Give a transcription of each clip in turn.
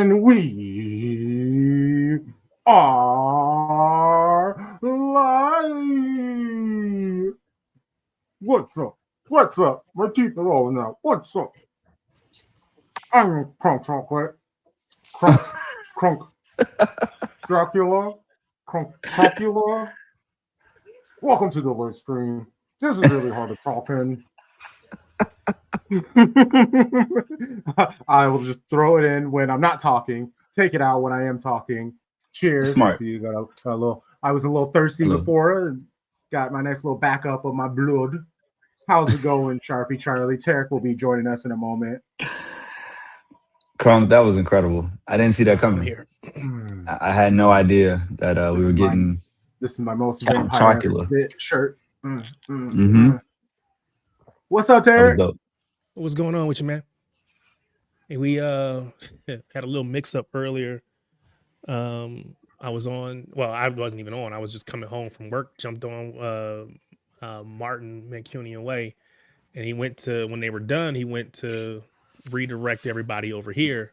And we are live. What's up? What's up? My teeth are rolling out. What's up? I'm Crunk Chocolate. Crunk Dracula. Cruncula. Welcome to the live stream. This is really hard to talk in. I will just throw it in when I'm not talking, take it out when I am talking. Cheers. Smart. See, you got a little. I was a little thirsty before, and got my nice little backup of my blood. How's it going, Sharpie Charlie? Tarek will be joining us in a moment. Crunk, that was incredible. I didn't see that coming. Here. I had no idea that we were getting. This is my most vampire shirt. What's up, Tarek? What's going on with you, man? Hey, we had a little mix-up earlier. I was on. Well, I wasn't even on. I was just coming home from work. Jumped on Martin Mancunian Way, and he went to when they were done. He went to redirect everybody over here,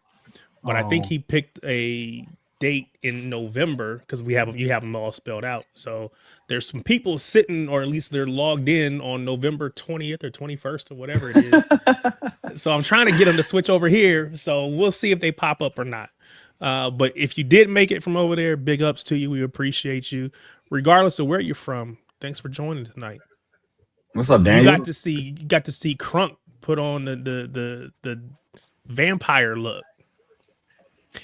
but I think he picked a date in November because you have them all spelled out. So there's some people sitting, or at least they're logged in on November 20th or 21st or whatever it is. So I'm trying to get them to switch over here. So we'll see if they pop up or not. But if you did make it from over there, big ups to you. We appreciate you, regardless of where you're from. Thanks for joining tonight. What's up, Daniel? You got to see Crunk put on the vampire look.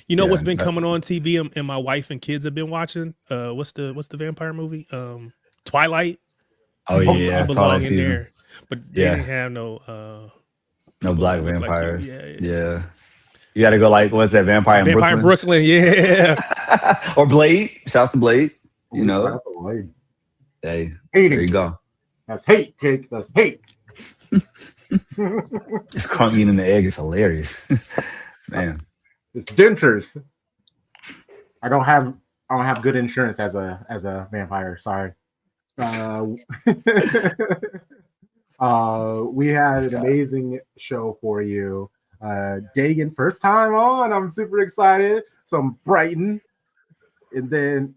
You know what's been coming on TV and my wife and kids have been watching? What's the vampire movie? Twilight. Oh yeah, I belong in there. But they didn't have no black vampires. Like yeah. You got to go like, what's that, Vampire in Brooklyn? Yeah. Or Blade. Shouts to Blade. You know. Hey, hating. There you go. That's hate, Jake. That's hate. Just Crunk eating the egg is hilarious. Man. It's dentures. I don't have good insurance as a vampire. Sorry. We had an amazing show for you. Dagan, first time on. I'm super excited. Some Brighton, and then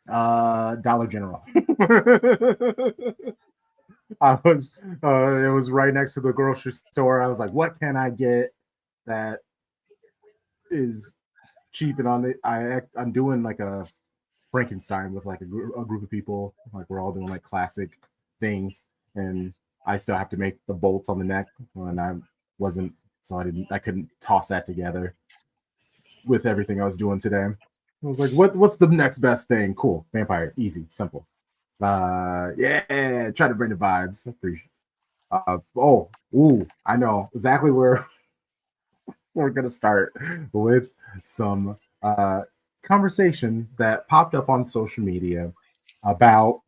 Dollar General. It was right next to the grocery store. I was like, what can I get that is cheap and on the I'm doing like a Frankenstein with like a group of people. Like we're all doing like classic things, and I still have to make the bolts on the neck, and I couldn't toss that together with everything I was doing today. I was like, what's the next best thing? Cool. Vampire. Easy. Simple. Try to bring the vibes. I know exactly where we're going to start with some conversation that popped up on social media about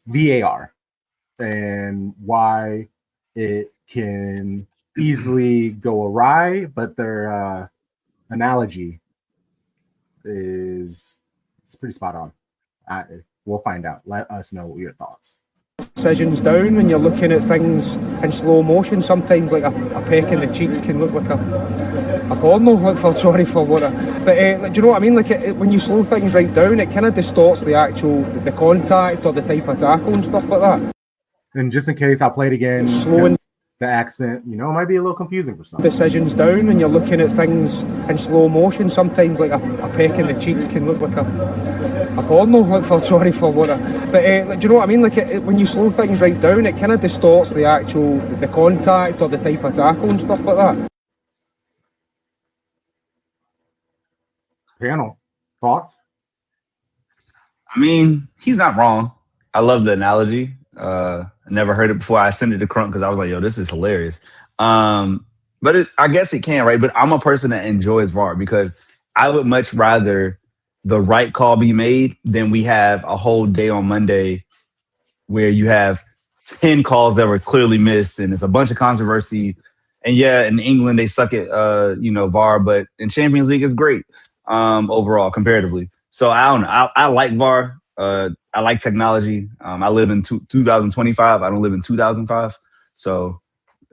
VAR and why it can easily go awry, but their analogy it's pretty spot on. We'll find out. Let us know your thoughts. Decisions down when you're looking at things in slow motion. Sometimes like a peck in the cheek can look like a porno, like sorry for what but do you know what I mean? Like when you slow things right down, it kind of distorts the contact or the type of tackle and stuff like that. And just in case, I'll play it again. Slowing the accent, might be a little confusing for some. Decisions down when you're looking at things in slow motion. Sometimes like a peck in the cheek can look like a porno, like sorry for what but do you know what I mean? Like when you slow things right down, it kind of distorts the contact or the type of tackle and stuff like that. Panel thoughts? I mean, he's not wrong. I love the analogy. I never heard it before. I sent it to Crunk because I was like, yo, this is hilarious. But I guess it can, right? But I'm a person that enjoys VAR because I would much rather the right call be made than we have a whole day on Monday where you have 10 calls that were clearly missed and it's a bunch of controversy. And yeah, in England, they suck at, VAR, but in Champions League, it's great overall, comparatively. So I don't know. I like VAR. I like technology. I live in 2025. I don't live in 2005. So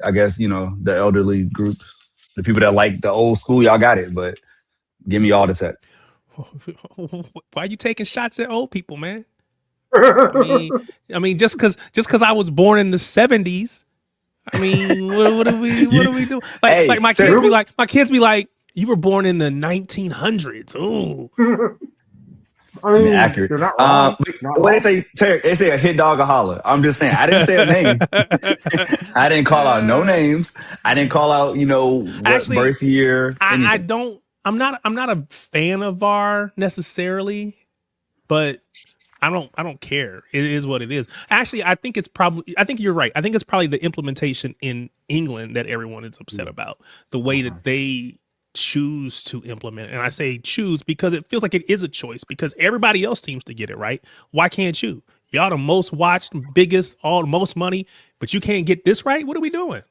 I guess, the elderly group The people that like the old school, y'all got it, but give me all the tech. Why are you taking shots at old people, man? I mean, just because I was born in the 70s. I mean, what do we do? Like my kids be like, you were born in the 1900s. Ooh. I mean, accurate. They're not wrong. What they say, Terry, they say a hit dog a holler. I'm just saying, I didn't say a name. I didn't call out no names. I didn't call out, what birth year. I'm not a fan of VAR necessarily, but I don't care. It is what it is. Actually, I think you're right. I think it's probably the implementation in England that everyone is upset about. The way that they choose to implement. And I say choose because it feels like it is a choice because everybody else seems to get it right. Why can't you? Y'all the most watched, biggest, all the most money, but you can't get this right? What are we doing?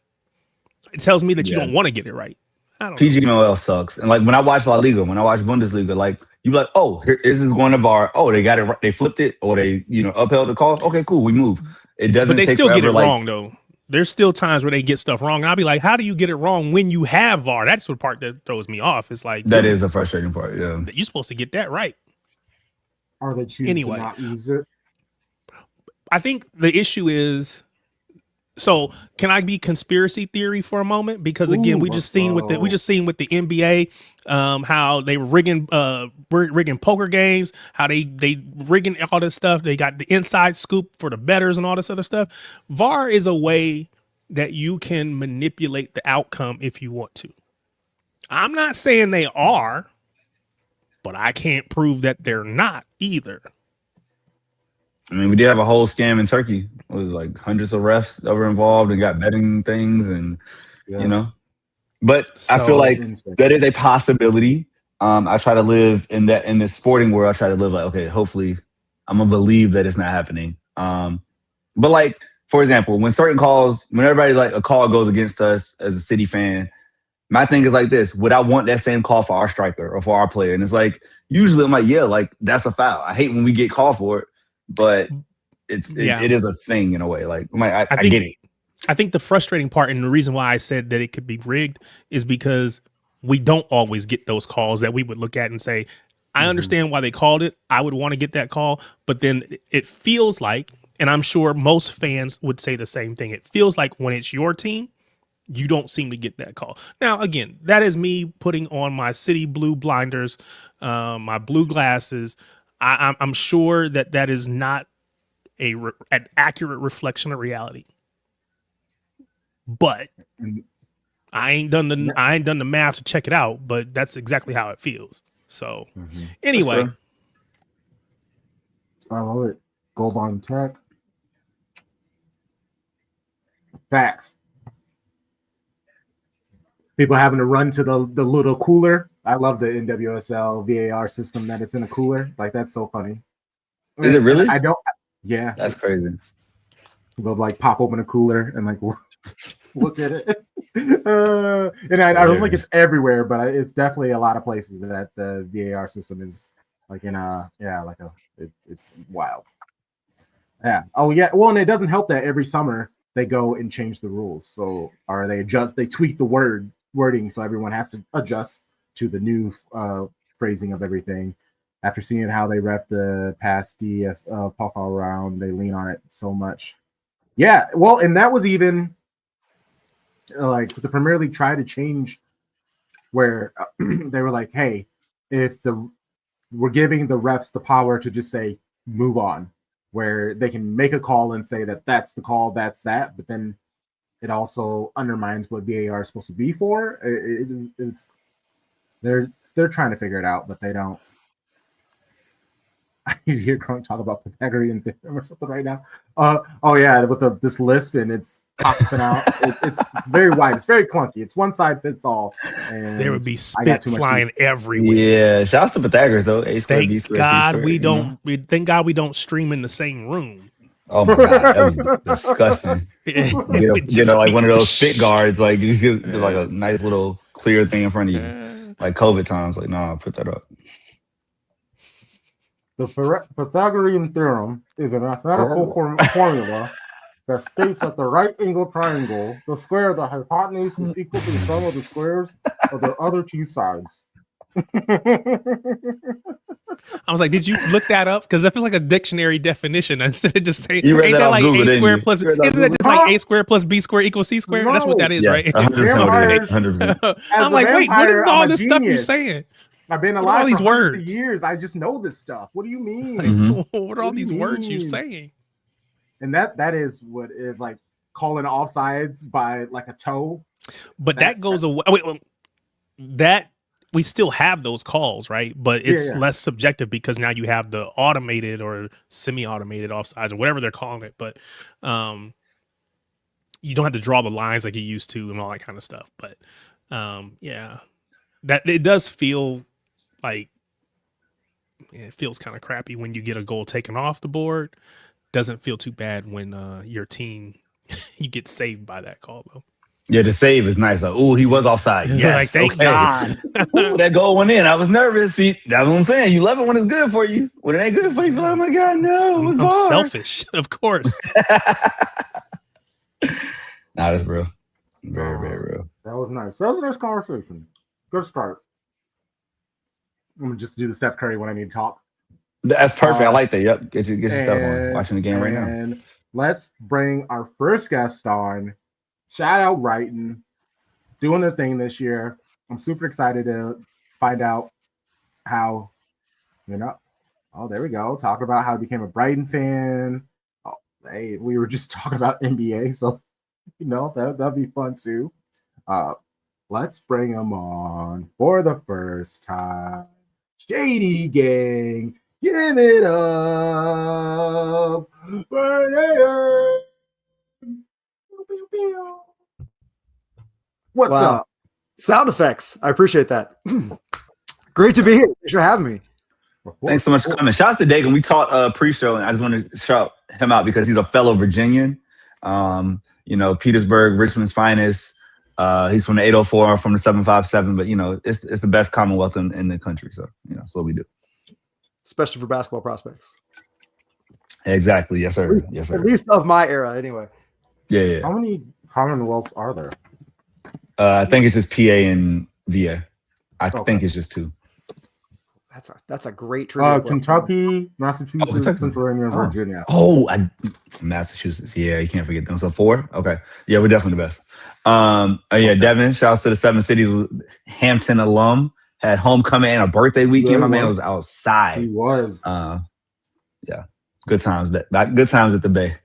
It tells me that you don't want to get it right. I don't know. PGMOL sucks. And like when I watch La Liga, when I watch Bundesliga, like you be like, oh, here is this going to VAR. Oh, they got it right. They flipped it or they, upheld the call. Okay, cool. We move. It doesn't But they take still forever, get it wrong though. There's still times where they get stuff wrong. And I'll be like, how do you get it wrong when you have VAR? That's the part that throws me off. It's like that is a frustrating part. Yeah. You're supposed to get that right. Are they choosing to not use it? I think the issue is, so can I be conspiracy theory for a moment? Because again, we just seen with the NBA, how they were rigging poker games, how they rigging all this stuff. They got the inside scoop for the bettors and all this other stuff. VAR is a way that you can manipulate the outcome if you want to. I'm not saying they are, but I can't prove that they're not either. I mean, we did have a whole scam in Turkey. It was like hundreds of refs that were involved and got betting things and, But I feel like that is a possibility. I try to live in this sporting world. I try to live like, okay, hopefully I'm going to believe that it's not happening. But like, for example, when everybody like a call goes against us as a City fan, my thing is like this: would I want that same call for our striker or for our player? And it's like, usually I'm like, yeah, like that's a foul. I hate when we get called for it. But it is a thing in a way. Like I get it. I think the frustrating part and the reason why I said that it could be rigged is because we don't always get those calls that we would look at and say, I understand why they called it. I would want to get that call. But then it feels like, and I'm sure most fans would say the same thing, it feels like when it's your team, you don't seem to get that call. Now, again, that is me putting on my City blue blinders, my blue glasses. I'm sure that is not an accurate reflection of reality, but I ain't done the math to check it out. But that's exactly how it feels. So anyway, I love it. Gold on tech. Facts. People having to run to the little cooler. I love the NWSL VAR system that it's in a cooler. Like, that's so funny. Is it really? I don't. Yeah. That's crazy. They'll like pop open a cooler and like look at it. And I don't think it's everywhere, but it's definitely a lot of places that the VAR system is like it's wild. Yeah. Oh yeah. Well, and it doesn't help that every summer they go and change the rules. So they tweak the wording so everyone has to adjust to the new phrasing of everything. After seeing how they ref the past pop around, they lean on it so much. Yeah, well, and that was even like the Premier League tried to change where they were like, hey, we're giving the refs the power to just say move on, where they can make a call and say that that's the call, that's that, but then it also undermines what VAR is supposed to be for. They're trying to figure it out, but they don't. I hear Crunk talk about Pythagorean theorem or something right now. With this lisp and it's popping out. It's very wide. It's very clunky. It's one size fits all. And there would be spit flying everywhere. Yeah, shouts to Pythagoras though. Thank God we don't. Thank God we don't stream in the same room. Oh my God, that was disgusting. Get like one of those spit guards, like you just like a nice little clear thing in front of you, like COVID times. Like, nah, put that up. The Pythagorean theorem is a mathematical formula that states that the right angle triangle, the square of the hypotenuse is equal to the sum of the squares of the other two sides. I was like, did you look that up? Because that feels like a dictionary definition instead of just saying, You read ain't that that off like Google, a didn't squared you? plus, You read that isn't that Google? just like a squared plus b squared equals c squared? That's what that is, Yes, right? 100%. 100%. I'm like, wait, what is vampire, all I'm a this stuff you're genius. saying? I've been What are all alive these for hundreds of words? years. I just know this stuff. What do you mean? Mhm. What are all What do you these words you're mean? saying? And that is what is like calling all sides by like a toe. But that goes away. Wait, that we still have those calls, right? But it's Yeah. less subjective because now you have the automated or semi-automated offsides or whatever they're calling it. But you don't have to draw the lines like you used to and all that kind of stuff. But yeah, that it does feel like it feels kind of crappy when you get a goal taken off the board. Doesn't feel too bad when your team you get saved by that call though. Yeah, the save is nice. Like, ooh, he was offside. Yes, Like, thank okay. God. Ooh, that goal went in. I was nervous. See, that's what I'm saying. You love it when it's good for you. When it ain't good for you, you're like, oh my God, no, it was I'm VAR. selfish, of course. Nah, that's real. Very, very real. That was nice. That was a nice conversation. Good start. I'm gonna just do the Steph Curry when I need to talk. That's perfect. I like that. Yep. Get your stuff on. And- Watching the game right now. And let's bring our first guest on. Shout out Brighton, doing their thing this year. I'm super excited to find out how, oh, there we go. Talking about how I became a Brighton fan. Oh, hey, we were just talking about NBA, so that'd be fun too. Let's bring him on for the first time. Shady Gang, give it up. What's Wow. up? Sound effects. I appreciate that. Great to be here. Thanks for having me. Thanks so much for coming. Shouts to Dagan. We talked pre-show, and I just want to shout him out because he's a fellow Virginian. Petersburg, Richmond's finest. He's from the 804, from the 757, but it's the best Commonwealth in the country. So that's what we do. Especially for basketball prospects. Exactly. Yes, sir. Yes, sir. At least of my era, anyway. Yeah. How many Commonwealths are there? I think it's just PA and VA. I think it's just two. That's a great trivia. Kentucky, Massachusetts, Kentucky. Pennsylvania, and Virginia. Massachusetts. Yeah, you can't forget them. So 4. Okay. Yeah, we're definitely the best. Devin. Shouts to the 7 cities. Hampton alum. Had homecoming and a birthday weekend. Yeah, My man was outside. He was. Yeah. Good times. Good times at the Bay.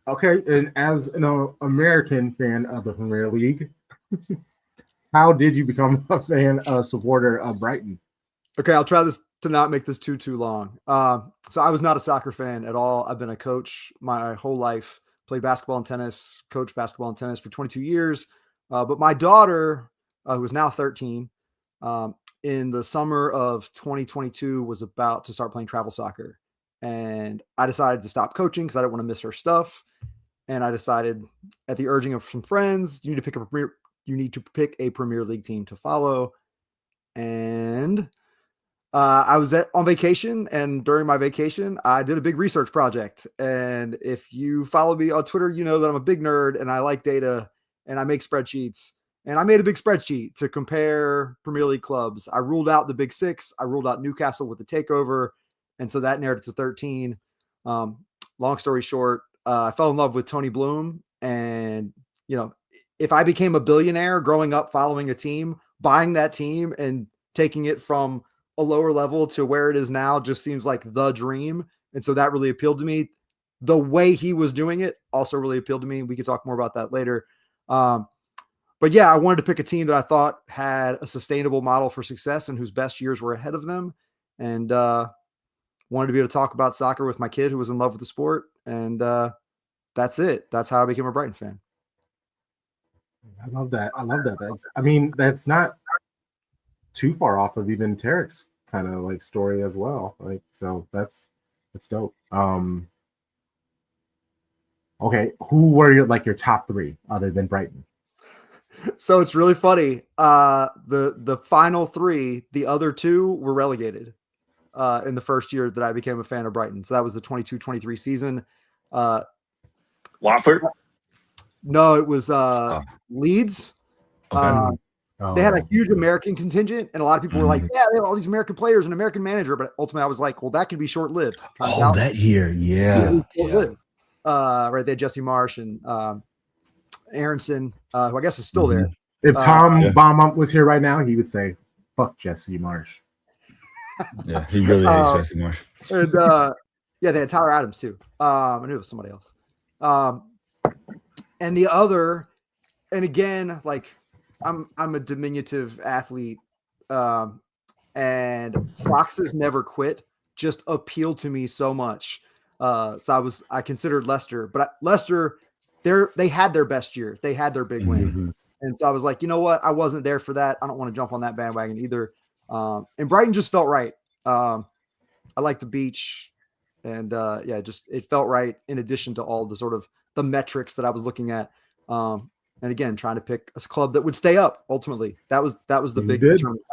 Okay, and as an American fan of the Premier League, how did you become a supporter of Brighton? Okay, I'll try this to not make this too long. So I was not a soccer fan at all. I've been a coach my whole life, played basketball and tennis, coached basketball and tennis for 22 years. But my daughter, who is now 13, in the summer of 2022 was about to start playing travel soccer. And I decided to stop coaching because I didn't want to miss her stuff. And I decided, at the urging of some friends, you need to pick a Premier League team to follow. And I was on vacation, and during my vacation, I did a big research project. And if you follow me on Twitter, you know that I'm a big nerd and I like data and I make spreadsheets. And I made a big spreadsheet to compare Premier League clubs. I ruled out the Big Six. I ruled out Newcastle with the takeover. And so that narrowed it to 13. Long story short, I fell in love with Tony Bloom. And, if I became a billionaire growing up following a team, buying that team and taking it from a lower level to where it is now just seems like the dream. And so that really appealed to me. The way he was doing it also really appealed to me. We could talk more about that later. But yeah, I wanted to pick a team that I thought had a sustainable model for success and whose best years were ahead of them. And wanted to be able to talk about soccer with my kid who was in love with the sport. And that's it. That's how I became a Brighton fan. I love that. That's not too far off of even Tarek's kind of like story as well. Like, so that's dope. Okay, who were your top 3 other than Brighton? So it's really funny. The final 3, the other 2 were relegated in the first year that I became a fan of Brighton. So that was the 22-23 season. Watford. No, it was Oh, Leeds. okay. They had a Oh. huge American contingent, and a lot of people were like, "Yeah, they have all these American players and American manager." But ultimately, I was like, "Well, that could be short-lived." Turns Oh, out, that year, it yeah, was yeah. short-lived. Right there, Jesse Marsh and Aronson, who I guess is still there. If Tom Yeah. Baumont was here right now, he would say, "Fuck Jesse Marsh." Yeah, he really hates Jesse Marsh. And yeah, they had Tyler Adams too. I knew it was somebody else. And the other, and again, like I'm a diminutive athlete, and Foxes Never Quit just appealed to me so much. So I considered Leicester, but Leicester, they had their best year. They had their big win. Mhm. And so I was like, you know what? I wasn't there for that. I don't want to jump on that bandwagon either. And Brighton just felt right. I like the beach, and yeah, just it felt right. In addition to all the sort of the metrics that I was looking at, and again, trying to pick a club that would stay up. Ultimately, that was the You big did. determinant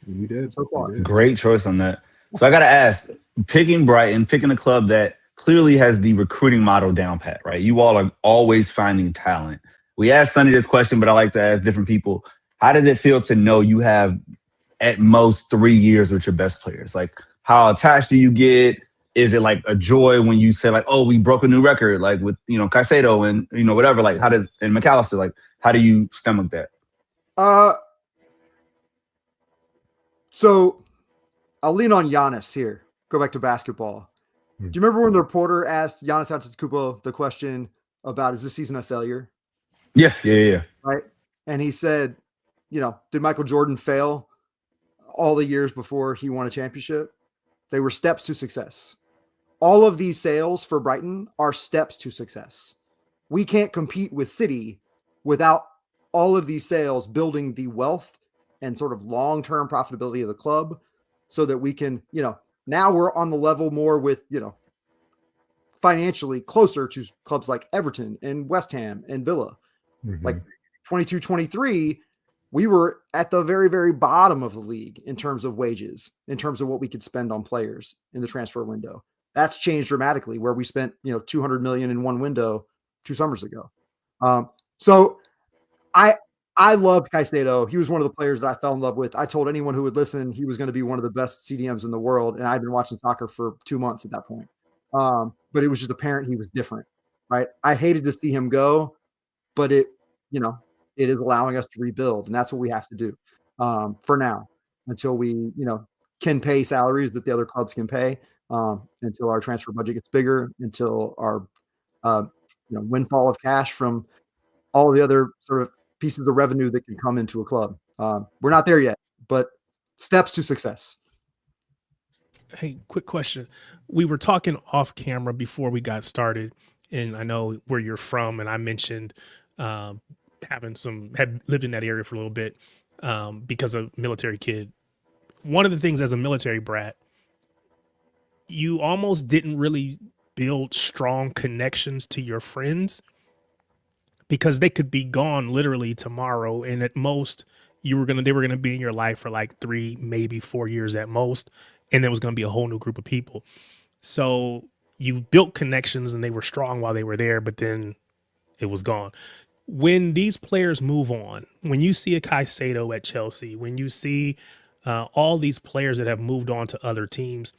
You did. so far. You did. Great choice on that. So I got to ask, picking Brighton, picking a club that clearly has the recruiting model down pat, right? You all are always finding talent. We asked Sonny this question, but I like to ask different people. How does it feel to know you have at most 3 years with your best players? Like, how attached do you get? Is it like a joy when you say like, oh, we broke a new record, like with, Caicedo and, whatever, like and McAllister, like, how do you stomach that? So I'll lean on Giannis here. Go back to basketball. Do you remember when the reporter asked Giannis Antetokounmpo the question about, is this season a failure? Yeah. Right. And he said, did Michael Jordan fail all the years before he won a championship? They were steps to success. All of these sales for Brighton are steps to success. We can't compete with City without all of these sales building the wealth and sort of long-term profitability of the club, so that we can, now we're on the level more with, financially closer to clubs like Everton and West Ham and Villa. Like 22-23, we were at the very, very bottom of the league in terms of wages, in terms of what we could spend on players in the transfer window. That's changed dramatically, where we spent, $200 million in one window 2 summers ago. So I loved Caicedo. He was one of the players that I fell in love with. I told anyone who would listen, he was going to be one of the best CDMs in the world. And I've been watching soccer for 2 months at that point. But it was just apparent he was different, right? I hated to see him go, but it is allowing us to rebuild. And that's what we have to do for now, until we, can pay salaries that the other clubs can pay, until our transfer budget gets bigger, until our, windfall of cash from all the other sort of pieces of revenue that can come into a club. We're not there yet, but steps to success. Hey, quick question. We were talking off camera before we got started, and I know where you're from, and I mentioned had lived in that area for a little bit because of military kid. One of the things as a military brat, you almost didn't really build strong connections to your friends, because they could be gone literally tomorrow, and at most they were gonna be in your life for like 3, maybe 4 years at most, and there was gonna be a whole new group of people. So you built connections and they were strong while they were there, but then it was gone. When these players move on, when you see a Caicedo at Chelsea, when you see all these players that have moved on to other teams,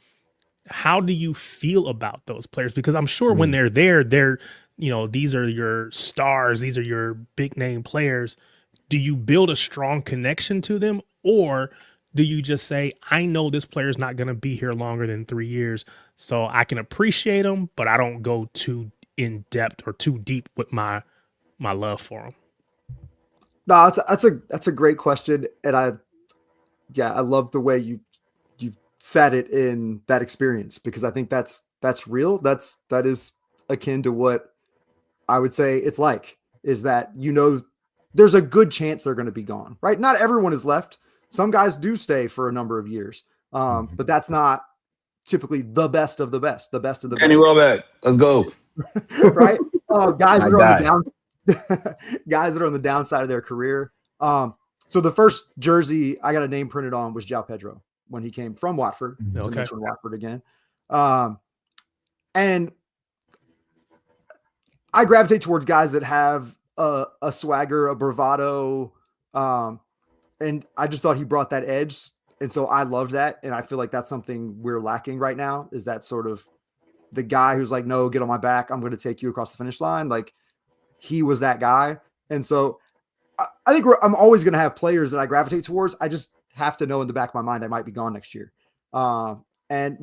how do you feel about those players? Because I'm sure when they're there, these are your stars, these are your big name players. Do you build a strong connection to them, or do you just say, I know this player is not going to be here longer than 3 years, so I can appreciate him, but I don't go too in depth or too deep with my love for him? No, that's a great question, and I love the way you said it in that experience, because I think that's real. That is akin to what I would say it's like, is that, there's a good chance they're going to be gone, right? Not everyone is left. Some guys do stay for a number of years. But that's not typically the best of the best, the best of the Kenny best. Welbeck, let's go. Right? Guys My that are guy. on the guys that are on the downside of their career. So the first jersey I got a name printed on was João Pedro when he came from Watford. To Okay. mention Watford again. And I gravitate towards guys that have a swagger, a bravado, and I just thought he brought that edge, and so I loved that, and I feel like that's something we're lacking right now. Is that sort of the guy who's like, no, get on my back, I'm going to take you across the finish line. Like he was that guy, and so I think I'm always going to have players that I gravitate towards. I just have to know in the back of my mind they might be gone next year, and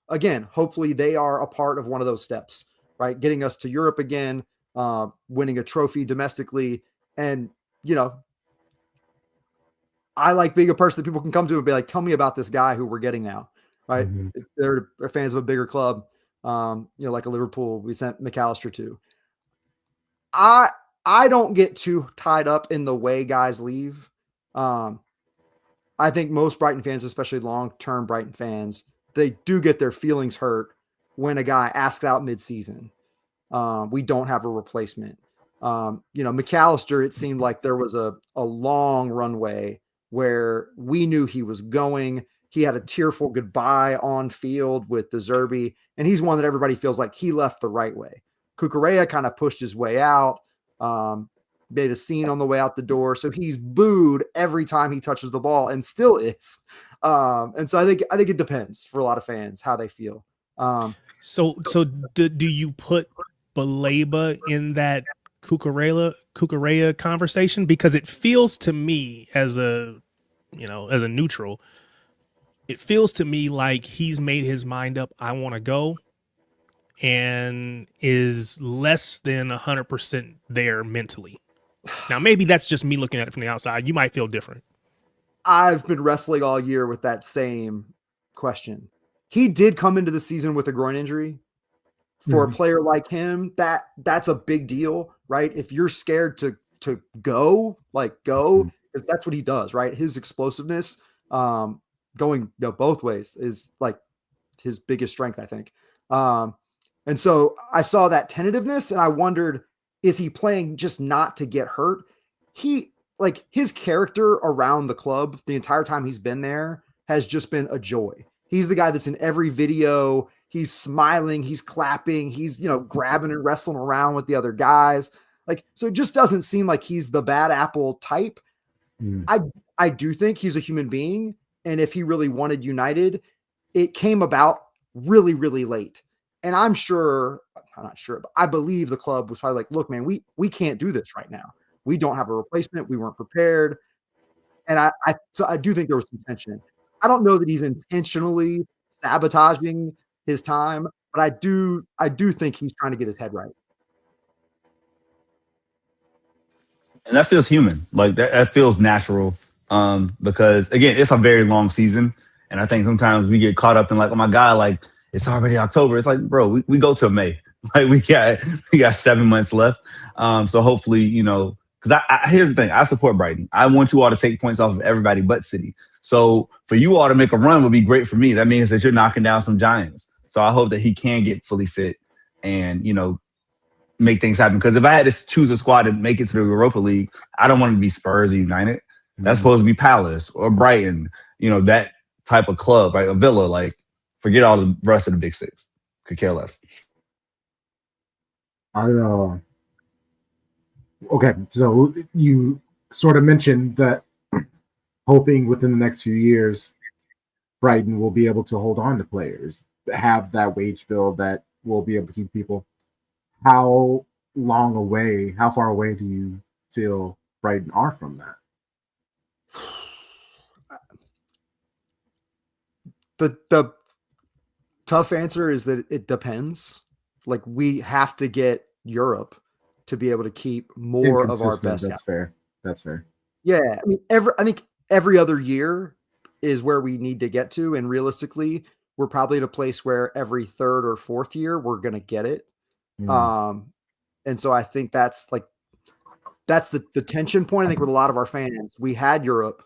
again, hopefully they are a part of one of those steps, right? Getting us to Europe again, winning a trophy domestically, and I like being a person that people can come to and be like, tell me about this guy who we're getting now, right? Mm-hmm. If they're fans of a bigger club, like a Liverpool, we sent McAllister to. I don't get too tied up in the way guys leave. I think most Brighton fans, especially long-term Brighton fans, they do get their feelings hurt when a guy asks out mid-season. We don't have a replacement. McAllister, it seemed like there was a long runway where we knew he was going. He had a tearful goodbye on field with the Zerbi, and he's one that everybody feels like he left the right way. Cucurella kind of pushed his way out, made a scene on the way out the door, so he's booed every time he touches the ball, and still is. And so I think it depends for a lot of fans how they feel. So do you put Baleba in that Cucurella conversation? Because it feels to me as a neutral, it feels to me like he's made his mind up, I want to go, and is less than 100% there mentally. Now, maybe that's just me looking at it from the outside. You might feel different. I've been wrestling all year with that same question. He did come into the season with a groin injury. For a player like him, that's a big deal, right? If you're scared to go, because that's what he does, right? His explosiveness, going both ways, is like his biggest strength, I think. And so I saw that tentativeness, and I wondered, is he playing just not to get hurt? His character around the club the entire time he's been there has just been a joy. He's the guy that's in every video. He's smiling, he's clapping, he's, grabbing and wrestling around with the other guys. So it just doesn't seem like he's the bad apple type. I do think he's a human being. And if he really wanted United, it came about really, really late. And I'm not sure, but I believe the club was probably like, look, man, we can't do this right now. We don't have a replacement. We weren't prepared. And so I do think there was some tension. I don't know that he's intentionally sabotaging his time, but I do think he's trying to get his head right. And that feels human. Like that feels natural. Because again, it's a very long season. And I think sometimes we get caught up in like, oh my God, like it's already October. It's like, bro, we go to May. Like we got 7 months left. So hopefully, because here's the thing, I support Brighton. I want you all to take points off of everybody but City. So for you all to make a run would be great for me. That means that you're knocking down some giants. So I hope that he can get fully fit and, make things happen. Because if I had to choose a squad to make it to the Europa League, I don't want it to be Spurs or United. That's supposed to be Palace or Brighton, that type of club, right? A Villa, like forget all the rest of the big six. Could care less. Okay, so you sort of mentioned that hoping within the next few years, Brighton will be able to hold on to players, have that wage bill that will be able to keep people. How far away do you feel Brighton are from that? The tough answer is that it depends. Like we have to get Europe to be able to keep more of our best. That's fair. That's fair. Yeah, I mean, I think every other year is where we need to get to, and realistically, we're probably at a place where every third or fourth year we're going to get it. And so I think that's the tension point. I think with a lot of our fans, we had Europe.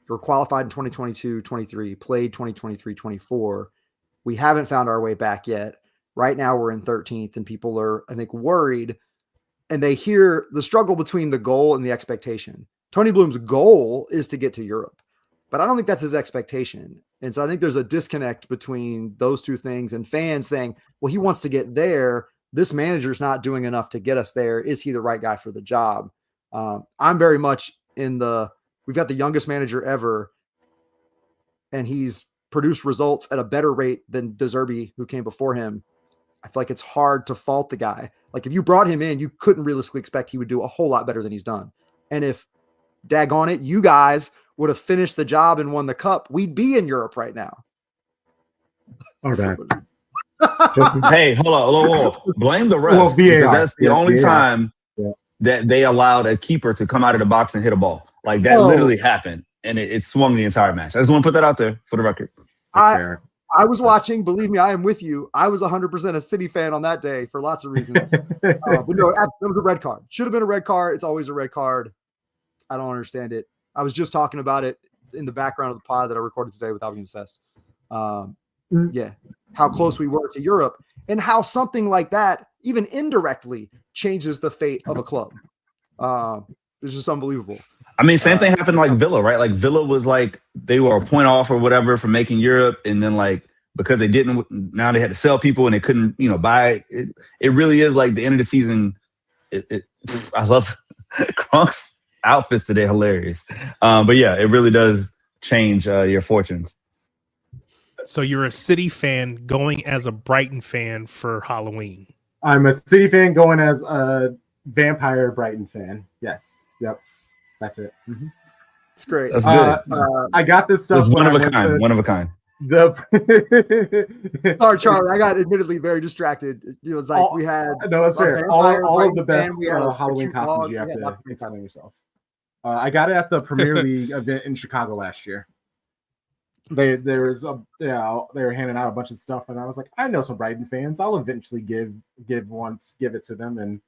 We were qualified in 2022, 23, played 2023, 24. We haven't found our way back yet. Right now we're in 13th, and people are, I think, worried, and they hear the struggle between the goal and the expectation. Tony Bloom's goal is to get to Europe, but I don't think that's his expectation. And so I think there's a disconnect between those two things, and fans saying, well, he wants to get there, this manager's not doing enough to get us there. Is he the right guy for the job? I'm very much we've got the youngest manager ever, and he's produced results at a better rate than De Zerbi, who came before him. I feel like it's hard to fault the guy. Like, if you brought him in, you couldn't realistically expect he would do a whole lot better than he's done. And if, daggone it, you guys would have finished the job and won the cup, we'd be in Europe right now. Okay. Hey, hold on. Blame the refs. Well, because VAR. that's the Yes, only VAR. time Yeah. that they allowed a keeper to come out of the box and hit a ball. Like, that literally happened, and it swung the entire match. I just want to put that out there for the record. I was watching. Believe me, I am with you. I was 100% a City fan on that day for lots of reasons. But no, it was a red card. Should have been a red card. It's always a red card. I don't understand it. I was just talking about it in the background of the pod that I recorded today with Alvin Obsessed. Yeah, how close we were to Europe and how something like that, even indirectly, changes the fate of a club. It's just unbelievable. I mean, same thing happened like Villa, right? Like Villa was like, they were a point off or whatever for making Europe. And then like, because they didn't, now they had to sell people and they couldn't, buy it. It really is like the end of the season. I love Kronk's outfits today. Hilarious. But yeah, it really does change your fortunes. So you're a City fan going as a Brighton fan for Halloween. I'm a City fan going as a vampire Brighton fan. Yes. Yep. That's it. Mm-hmm. It's great. That's good. I got this stuff. It's one of a kind. One of a kind. Sorry, Charlie. I got admittedly very distracted. It was like we had. No, that's fair. All of the best band, Halloween costumes you have to explain yourself. I got it at the Premier League event in Chicago last year. They were handing out a bunch of stuff, and I was like, I know some Brighton fans. I'll eventually give it to them, and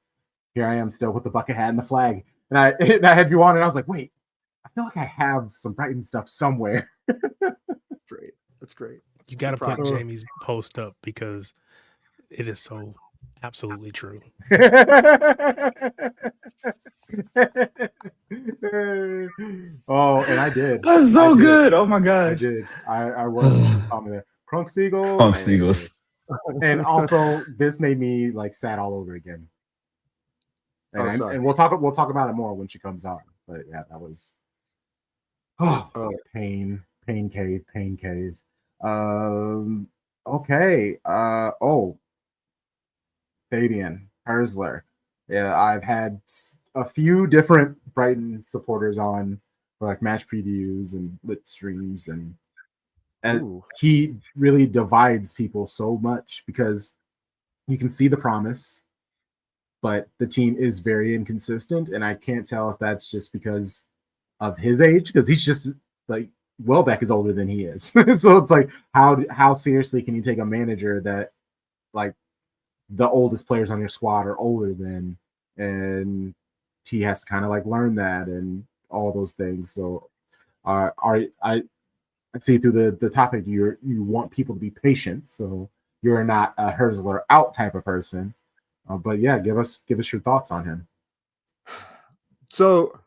here I am still with the bucket hat and the flag. And I had you on, and I was like, wait, I feel like I have some Brighton stuff somewhere. That's great. That's great. You got to put Jaimie's post up because it is so absolutely true. Oh, and I did. That's so good. Oh my God. I did. I worked saw me there. Crunk Seagull. Crunk Seagulls. And also, this made me like sad all over again. And, and we'll talk about it more when she comes on. But yeah, that was pain cave. Okay. Fabian Hersler. Yeah, I've had a few different Brighton supporters on for like match previews and lit streams, and he really divides people so much because you can see the promise, but the team is very inconsistent, and I can't tell if that's just because of his age, because he's just like Welbeck is older than he is. So it's like how seriously can you take a manager that like the oldest players on your squad are older than, and he has to kind of like learn that and all those things. So I see through the topic you want people to be patient, so you're not a Hersler out type of person. But yeah, give us your thoughts on him. So,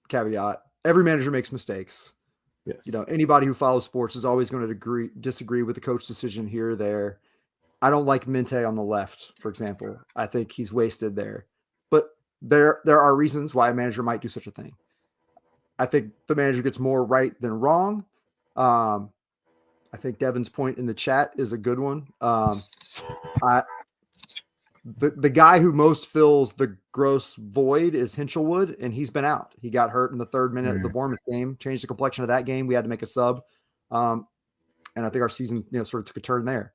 caveat: every manager makes mistakes. Yes. Anybody who follows sports is always going to disagree with the coach decision here or there. I don't like Minte on the left, for example. I think he's wasted there. But there are reasons why a manager might do such a thing. I think the manager gets more right than wrong. I think Devin's point in the chat is a good one. The guy who most fills the gross void is Hinchelwood, and he's been out. He got hurt in the 3rd minute of the Bournemouth game, changed the complexion of that game. We had to make a sub. And I think our season, sort of took a turn there.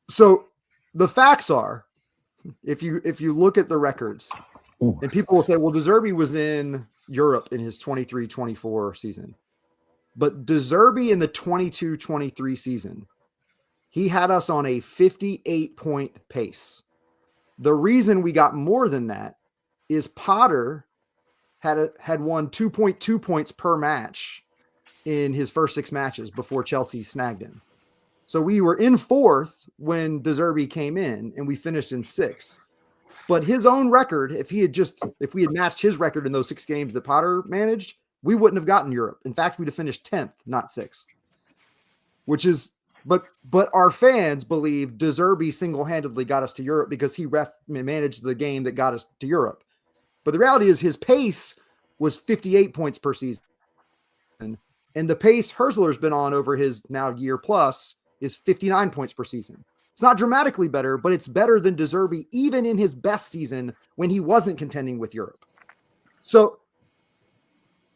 So the facts are, if you look at the records, and people will say, well, De Zerbi was in Europe in his 23-24 season. But De Zerbi in the 22-23 season, he had us on a 58-point pace. The reason we got more than that is Potter had won 2.2 points per match in his first 6 matches before Chelsea snagged him. So we were in 4th when De Zerbi came in, and we finished in 6th. But his own record, if we had matched his record in those 6 games that Potter managed, we wouldn't have gotten Europe. In fact, we'd have finished 10th, not 6th, which is But our fans believe De Zerbi single-handedly got us to Europe because he managed the game that got us to Europe. But the reality is his pace was 58 points per season. And the pace Herzler's been on over his now year plus is 59 points per season. It's not dramatically better, but it's better than De Zerbi even in his best season when he wasn't contending with Europe. So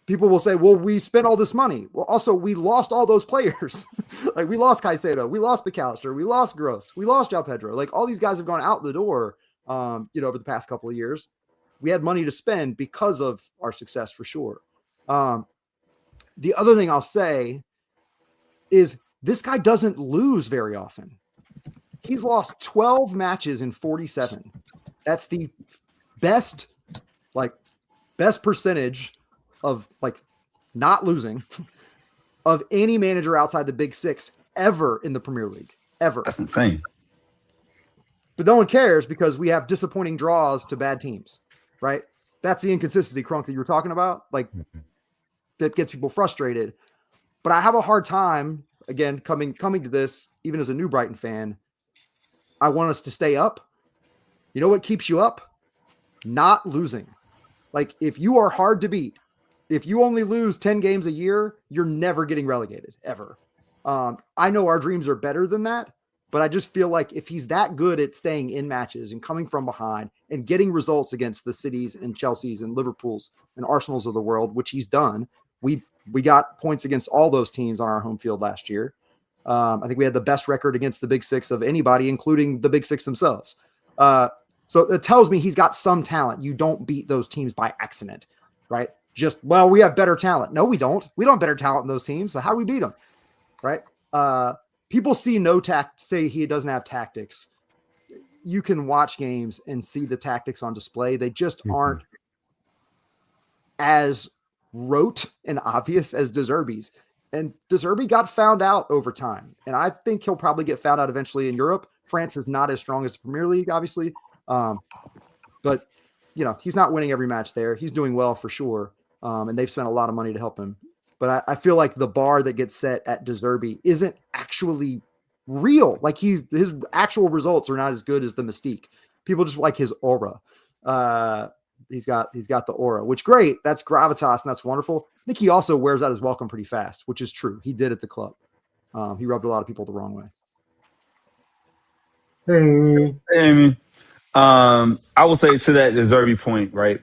people will say, well, we spent all this money. Well, also, we lost all those players. Like, we lost Caicedo, we lost McAllister, we lost Gross, we lost João Pedro. Like, all these guys have gone out the door, over the past couple of years. We had money to spend because of our success for sure. The other thing I'll say is this guy doesn't lose very often. He's lost 12 matches in 47. That's the best percentage of not losing of any manager outside the Big Six ever in the Premier League, ever. That's insane. But no one cares because we have disappointing draws to bad teams, right? That's the inconsistency, Crunk, that you were talking about. That gets people frustrated. But I have a hard time, again, coming to this, even as a new Brighton fan. I want us to stay up. You know what keeps you up? Not losing. If you are hard to beat, if you only lose 10 games a year, you're never getting relegated, ever. I know our dreams are better than that, but I just feel like if he's that good at staying in matches and coming from behind and getting results against the Cities and Chelseas and Liverpools and Arsenals of the world, which he's done, we got points against all those teams on our home field last year. I think we had the best record against the Big Six of anybody, including the Big Six themselves. So it tells me he's got some talent. You don't beat those teams by accident, right? We have better talent. No, we don't. We don't have better talent in those teams. So how do we beat them, right? People see say he doesn't have tactics. You can watch games and see the tactics on display. They just aren't as rote and obvious as De Zerbi's. And De Zerbi got found out over time. And I think he'll probably get found out eventually in Europe. France is not as strong as the Premier League, obviously. But, he's not winning every match there. He's doing well for sure. And they've spent a lot of money to help him. But I feel like the bar that gets set at De Zerbi isn't actually real. His actual results are not as good as the mystique. People just like his aura. He's got the aura, which great. That's gravitas and that's wonderful. I think he also wears out his welcome pretty fast, which is true. He did at the club. He rubbed a lot of people the wrong way. Hey. I will say to that De Zerbi point, right?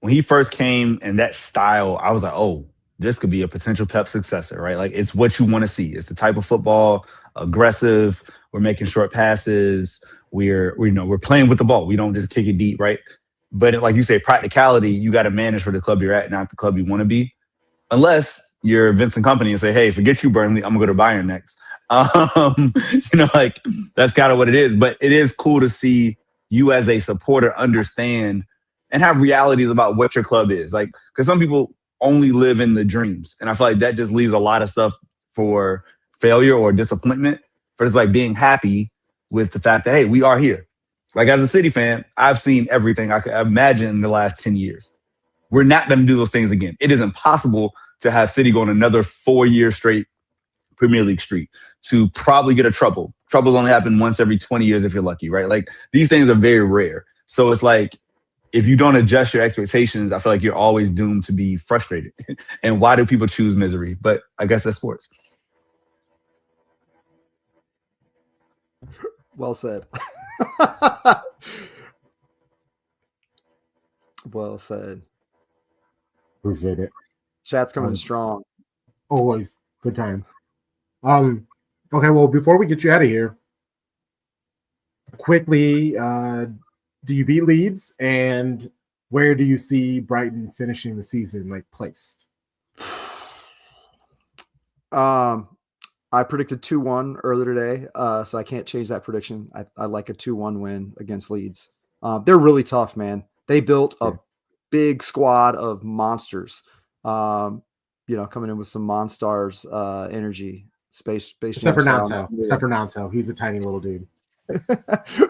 When he first came and that style, I was like, oh, this could be a potential Pep successor, right? It's what you want to see. It's the type of football, aggressive. We're making short passes. We're playing with the ball. We don't just kick it deep, right? But like you say, practicality, you got to manage for the club you're at, not the club you want to be. Unless you're Vincent Kompany and say, hey, forget you, Burnley. I'm going to go to Bayern next. That's kind of what it is. But it is cool to see you as a supporter understand and have realities about what your club is. Because some people only live in the dreams. And I feel like that just leaves a lot of stuff for failure or disappointment. But it's being happy with the fact that, hey, we are here. As a City fan, I've seen everything I could imagine in the last 10 years. We're not going to do those things again. It is impossible to have City go on another 4 year straight Premier League streak to probably get a trouble. Troubles only happen once every 20 years if you're lucky, right? These things are very rare. So it's if you don't adjust your expectations, I feel like you're always doomed to be frustrated. And why do people choose misery? But I guess that's sports. Well said. Well said. Appreciate it. Chat's coming strong. Always. Good time. Okay, well, before we get you out of here, quickly, do you beat Leeds? And where do you see Brighton finishing the season, placed? I predicted 2-1 earlier today, so I can't change that prediction. I like a 2-1 win against Leeds. They're really tough, man. They built a big squad of monsters, coming in with some Monstars energy. Space. Except for Nanto. He's a tiny little dude.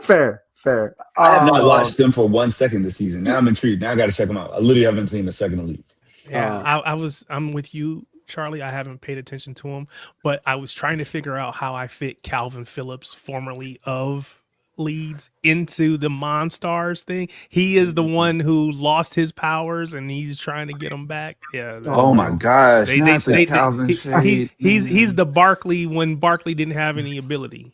Fair. I have not watched them for 1 second this season. Now I'm intrigued. Now I got to check them out. I literally haven't seen a second of Leeds. Yeah, I'm with you. Charlie. I haven't paid attention to him, but I was trying to figure out how I fit Calvin Phillips, formerly of Leeds, into the Monstars thing. He is the one who lost his powers, and he's trying to get them back. Yeah. Oh my gosh! They Calvin shade. he's the Barkley when Barkley didn't have any ability.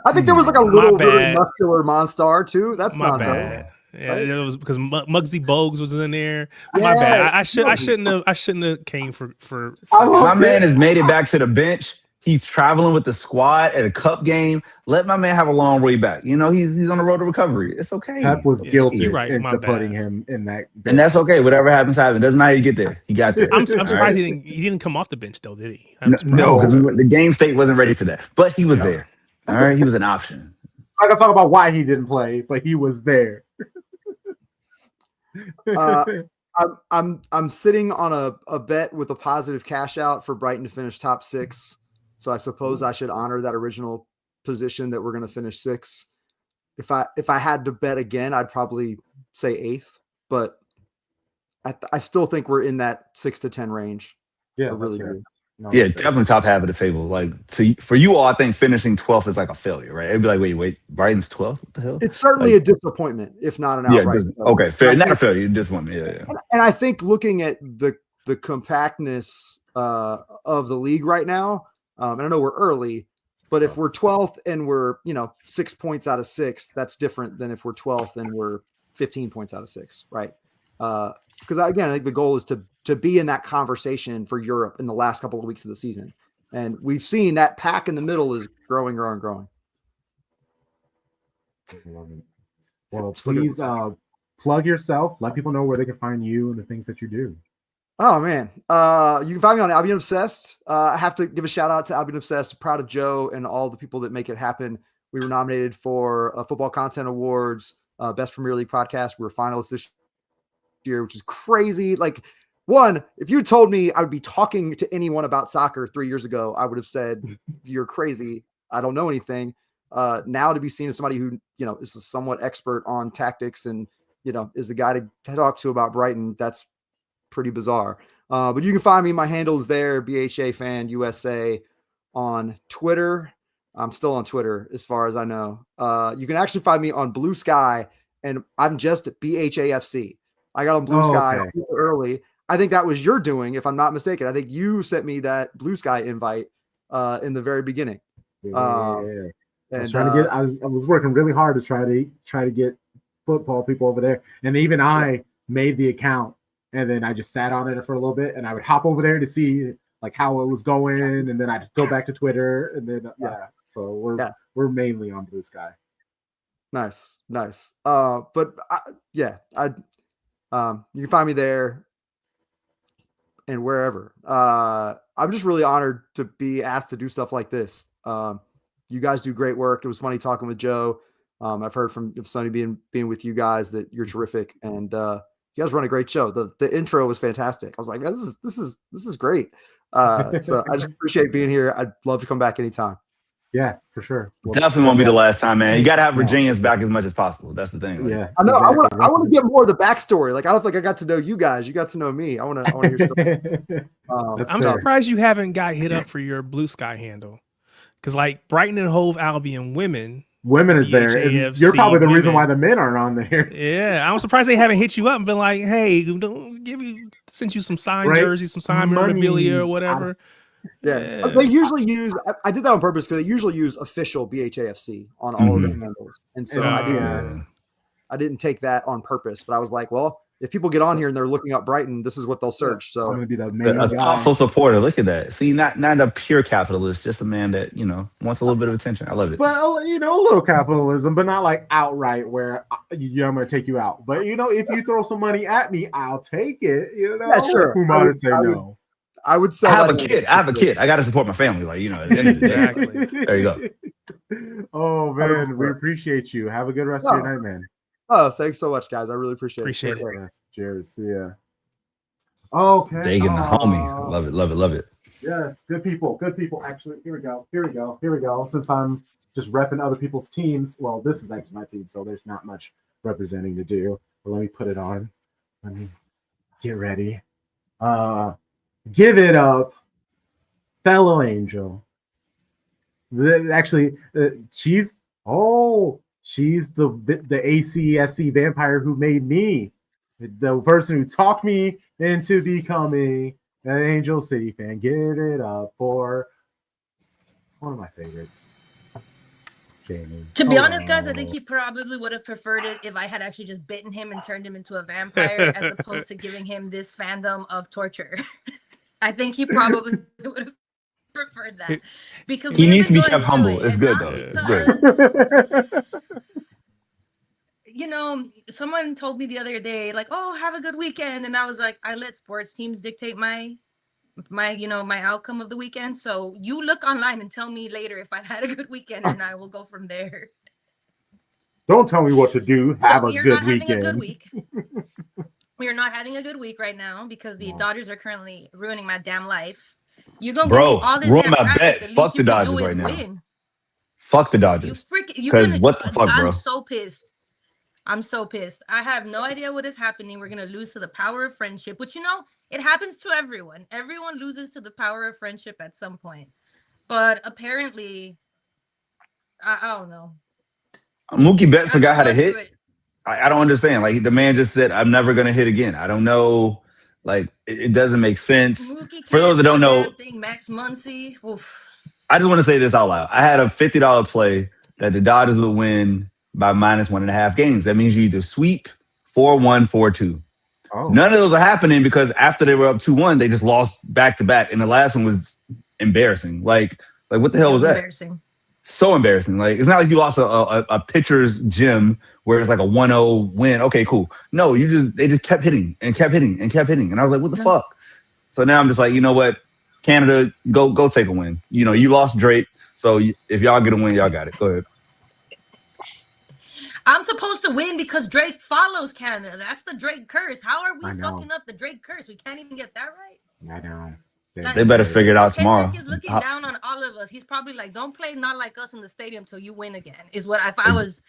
I think there was like a little very bad. muscular Monstar too. That's My not bad. Yeah, right? it was because Muggsy Bogues was in there. Yeah, My bad. I shouldn't have came for. My man has made it back to the bench. He's traveling with the squad at a cup game. Let my man have a long way back. You know, he's on the road to recovery. It's okay. Pep was guilty you're right, my into bad. putting him in that bench. And that's okay. Whatever happens, happens. Doesn't matter how you get there. He got there. I'm surprised right? he didn't come off the bench though, did he? No, because the game state wasn't ready for that. But he was there. All right, he was an option. I'm not gonna talk about why he didn't play, but he was there. I'm sitting on a bet with a positive cash out for Brighton to finish top 6. So I suppose I should honor that original position that we're going to finish 6. If I had to bet again, I'd probably say 8th, but I still think we're in that 6 to 10 range. Yeah, I really fair. do. No, Yeah, that's fair. definitely top half of the table. Like for you all, I think finishing 12th is like a failure, right? It'd be like, wait, Brighton's 12th? What the hell? It's certainly a disappointment, if not an outright. Okay, fair. Not a failure, disappointment. Yeah. And I think looking at the compactness of the league right now, and I know we're early, but if we're 12th and we're 6 points out of 6, that's different than if we're 12th and we're 15 points out of 6, right? Because again, I think the goal is to be in that conversation for Europe in the last couple of weeks of the season, and we've seen that pack in the middle is growing. Well, please plug yourself. Let people know where they can find you and the things that you do. Oh man, you can find me on Albion Obsessed. I have to give a shout out to Albion Obsessed. Proud of Joe and all the people that make it happen. We were nominated for Football Content Awards, Best Premier League Podcast. We were finalists this year, which is crazy. Like, one, if you told me I would be talking to anyone about soccer 3 years ago, I would have said, "You're crazy. I don't know anything." Now to be seen as somebody who is a somewhat expert on tactics and is the guy to talk to about Brighton, that's pretty bizarre. But you can find me. My handle is there, BHA Fan USA on Twitter. I'm still on Twitter as far as I know. You can actually find me on Blue Sky, and I'm just BHAFC. I got on Blue Sky early. I think that was your doing, if I'm not mistaken. I think you sent me that Blue Sky invite in the very beginning. I was working really hard to try to get football people over there, and even I made the account. And then I just sat on it for a little bit, and I would hop over there to see like how it was going, and then I'd go back to Twitter, and then So we're mainly on Blue Sky. Nice. But you can find me there and wherever. I'm just really honored to be asked to do stuff like this. You guys do great work. It was funny talking with Joe. I've heard from Sonny being with you guys that you're terrific, and you guys run a great show. The intro was fantastic. I was like, this is great. So I just appreciate being here. I'd love to come back anytime. Yeah, for sure. Definitely won't be the last time, man. You got to have Virginians back as much as possible. That's the thing. Yeah, I know. Exactly. I want to get more of the backstory. Like, I don't think I got to know you guys. You got to know me. I want to hear stuff. I'm surprised you haven't got hit up for your Blue Sky handle, because like Brighton and Hove Albion women is there. And you're probably the reason why the men aren't on there. Yeah, I'm surprised they haven't hit you up and been like, "Hey, sent you some signed jerseys, some signed memorabilia or whatever." Yeah. They usually use. I did that on purpose because they usually use official BHAFC on all of the handles, and so I didn't take that on purpose. But I was like, well, if people get on here and they're looking up Brighton, this is what they'll search. So I'm gonna be the main a thoughtful supporter. Look at that. See, not a pure capitalist, just a man that wants a little bit of attention. I love it. Well, a little capitalism, but not like outright where I'm gonna take you out. But if you throw some money at me, I'll take it. Yeah, sure. Who might say no? I would say I have a kid. I got to support my family. At the end of the day. Exactly. There you go. Oh man, we appreciate you. Have a good rest of your night, man. Oh, thanks so much, guys. I really appreciate it. Yes, cheers. Yeah. Okay. Dagan, the homie. Love it. Yes, good people. Actually, here we go. Since I'm just repping other people's teams, well, this is actually my team, so there's not much representing to do. But let me put it on. Let me get ready. Give it up, fellow Angel. Actually, she's the ACFC vampire who made me the person who talked me into becoming an Angel City fan. Give it up for one of my favorites, Jaimie. To be honest, guys, I think he probably would have preferred it if I had actually just bitten him and turned him into a vampire, as opposed to giving him this fandom of torture. I think he probably would have preferred that, because he needs to be kept humble. It's good though. It's good. You know, someone told me the other day, like, "Oh, have a good weekend," and I was like, "I let sports teams dictate my outcome of the weekend. So you look online and tell me later if I've had a good weekend or not. We'll go from there." Don't tell me what to do. Have a we are good not having weekend. a good week. We are not having a good week right now because the Dodgers are currently ruining my damn life. You gonna give me all this ruin damn my traffic, bet. the least Fuck you the can Dodgers do is right now. win. Fuck the Dodgers. Because what the fuck, bro? I'm so pissed. I'm so pissed. I have no idea what is happening. We're gonna lose to the power of friendship, which, you know, it happens to everyone. Everyone loses to the power of friendship at some point. But apparently, I don't know. Mookie Betts forgot how to hit. I don't understand. Like, the man just said, "I'm never gonna hit again." I don't know. Like, it doesn't make sense. For those that don't know, Max Muncy. Oof. I just want to say this out loud. I had a $50 play that the Dodgers would win by -1.5 games. That means you either sweep 4-1, 4-2. Oh. None of those are happening because after they were up 2-1, they just lost back to back, and the last one was embarrassing. Like what the hell was that? Embarrassing. So embarrassing. Like, it's not like you lost a pitcher's gym where it's like a 1-0 win. Okay, cool. No, they just kept hitting and kept hitting and kept hitting, and I was like, what the fuck? So now I'm just like, you know what? Canada, go take a win. You know, you lost Drake, so if y'all get a win, y'all got it. Go ahead. I'm supposed to win because Drake follows Canada. That's the Drake curse. How are we fucking up the Drake curse? We can't even get that right. I know. They better figure it out tomorrow. Kendrick is looking down on all of us. He's probably like, "Don't play not like us in the stadium till you win again." Is what if I was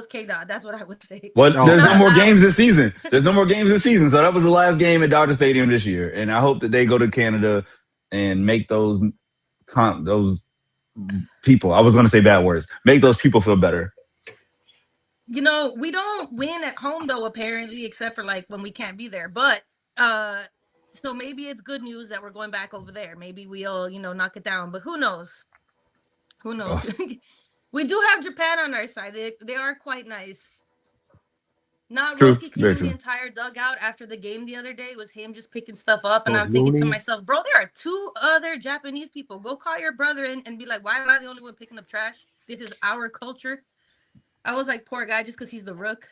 K-Dot, that's what I would say. Well, there's no more games this season. There's no more games this season. So that was the last game at Dodger Stadium this year, and I hope that they go to Canada and make those people. I was going to say bad words. Make those people feel better. You know, we don't win at home though, apparently, except for like when we can't be there. But so maybe it's good news that we're going back over there. Maybe we'll, knock it down. But who knows? Who knows? Oh. We do have Japan on our side. They are quite nice. Not Roki cleaning the entire dugout after the game the other day. It was him just picking stuff up. And I'm thinking to myself, bro, there are 2 other Japanese people. Go call your brother in and be like, why am I the only one picking up trash? This is our culture. I was like, poor guy, just because he's the rook.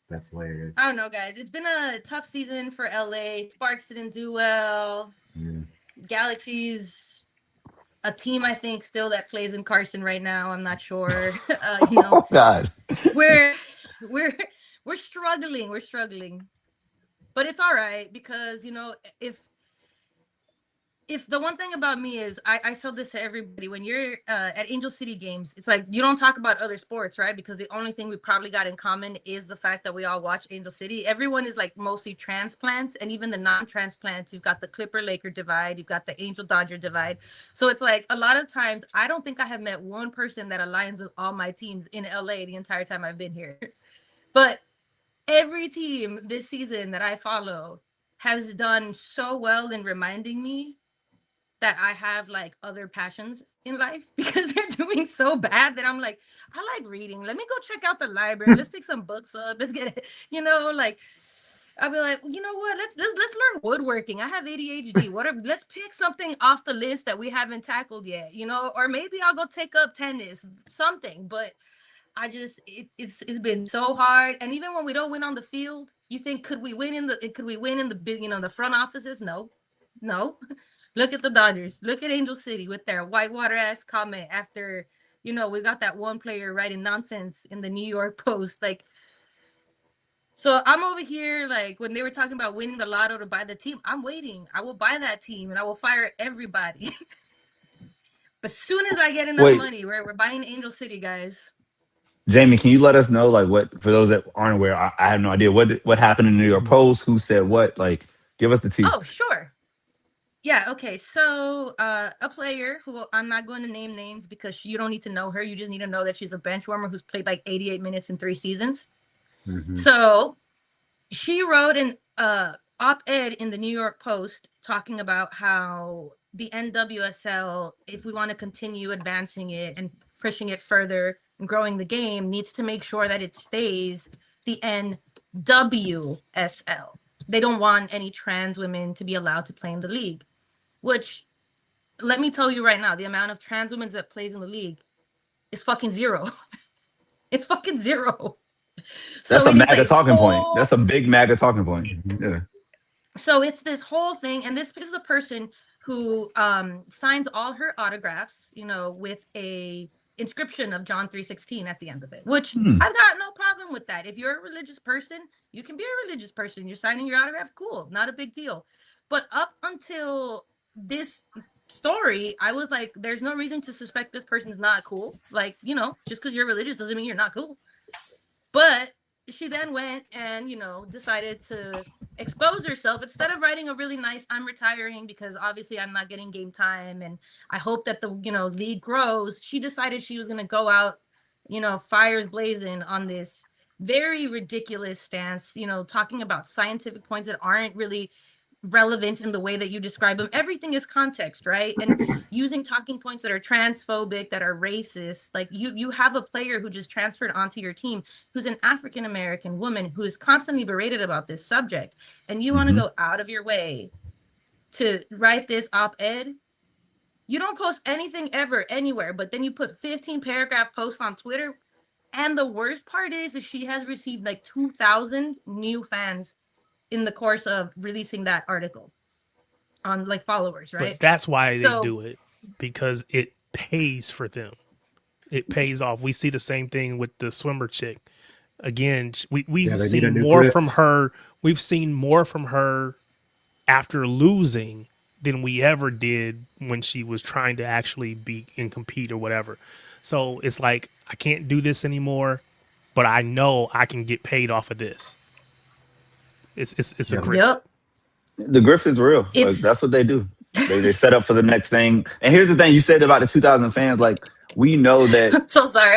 That's hilarious. I don't know, guys. It's been a tough season for LA. Sparks didn't do well. Galaxy's a team, I think, still that plays in Carson right now. I'm not sure. Oh God. We're struggling. We're struggling. But it's all right because, if the one thing about me is I tell this to everybody, when you're at Angel City games, it's like you don't talk about other sports, right? Because the only thing we probably got in common is the fact that we all watch Angel City. Everyone is like mostly transplants, and even the non-transplants, you've got the Clipper-Laker divide, you've got the Angel-Dodger divide. So it's like a lot of times I don't think I have met one person that aligns with all my teams in LA the entire time I've been here. But every team this season that I follow has done so well in reminding me that I have like other passions in life because they're doing so bad that I'm like, I like reading. Let me go check out the library. Let's pick some books up. Let's get it. Like I'll be like, you know what? Let's learn woodworking. I have ADHD. Let's pick something off the list that we haven't tackled yet. Or maybe I'll go take up tennis, something. But I just it's been so hard. And even when we don't win on the field, you think could we win in the front offices? No. Look at the Dodgers. Look at Angel City with their whitewater ass comment after, we got that one player writing nonsense in the New York Post. Like, so I'm over here, like, when they were talking about winning the lotto to buy the team, I'm waiting. I will buy that team and I will fire everybody. But as soon as I get enough money, we're buying Angel City, guys. Jaimie, can you let us know, like, what, for those that aren't aware, I have no idea what happened in the New York Post, who said what, like, give us the tea. Oh, sure. Yeah, okay. So a player who I'm not going to name names because you don't need to know her. You just need to know that she's a bench warmer who's played like 88 minutes in 3 seasons. Mhm. So she wrote an op-ed in the New York Post talking about how the NWSL, if we want to continue advancing it and pushing it further and growing the game, needs to make sure that it stays the NWSL. They don't want any trans women to be allowed to play in the league, which, let me tell you right now, the amount of trans women that plays in the league is fucking zero. It's fucking zero. That's So a it is MAGA a talking point. whole That's a big MAGA talking point. Mhm. Yeah. So it's this whole thing, and this is a person who signs all her autographs, with a inscription of John 3:16 at the end of it, which Hmm. I've got no problem with that. If you're a religious person, you can be a religious person. You're signing your autograph, cool, not a big deal. But up until this story, I was like, there's no reason to suspect this person's not cool. Like, just because you're religious doesn't mean you're not cool. But she then went and, decided to expose herself instead of writing a really nice, I'm retiring because obviously I'm not getting game time and I hope that the, league grows. She decided she was going to go out, fires blazing on this very ridiculous stance, talking about scientific points that aren't really relevant in the way that you describe them. Everything is context, right? And using talking points that are transphobic, that are racist. Like you have a player who just transferred onto your team who's an African American woman who is constantly berated about this subject, and you want to go out of your way to write this op-ed. You don't post anything ever anywhere, but then you put 15 paragraph posts on Twitter. And the worst part is she has received like 2,000 new fans in the course of releasing that article on like followers, right? But that's why they So do it, because it pays for them. It pays off. We see the same thing with the swimmer chick. Again, we've Yeah, they need a seen new more grift. from her. We've seen more from her after losing than we ever did when she was trying to actually be and compete or whatever. So it's like, I can't do this anymore, but I know I can get paid off of this. It's a Yeah. grift. yep, The Griffins real. Like, it's that's what they do. They set up for the next thing. And here's the thing you said about the 2,000 fans. Like, we know that I'm so sorry.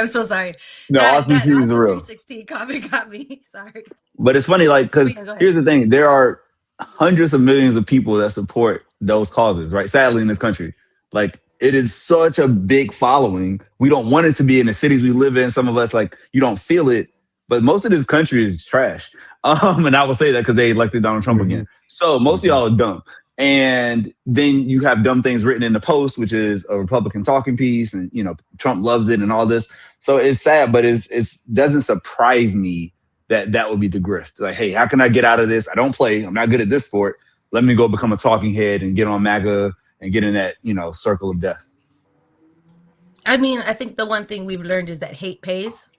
no, That RCC is Austin real. 3:16 comment got me. Sorry. But it's funny, like, because Go ahead. here's the thing: there are hundreds of millions of people that support those causes, right? Sadly, in this country, like, it is such a big following. We don't want it to be in the cities we live in. Some of us, like, you don't feel it, but most of this country is trash. And I will say that because they elected Donald Trump again. So most of y'all are dumb. And then you have dumb things written in the Post, which is a Republican talking piece, and Trump loves it and all this. So it's sad, but it doesn't surprise me that would be the grift. Like, hey, how can I get out of this? I don't play. I'm not good at this sport. Let me go become a talking head and get on MAGA and get in that circle of death. I mean, I think the one thing we've learned is that hate pays.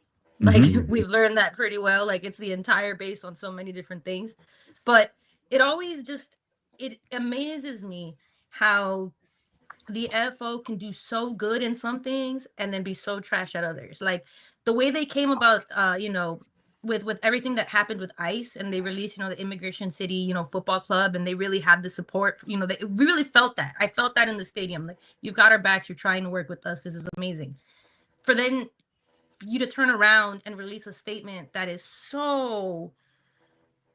Like we've learned that pretty well. Like it's the entire base on so many different things. But it always it amazes me how the FO can do so good in some things and then be so trash at others. Like the way they came about, with everything that happened with ICE, and they released, the Immigration City, football club, and they really had the support. They really felt that. I felt that in the stadium. Like, you've got our backs. You're trying to work with us. This is amazing. For then you to turn around and release a statement that is so.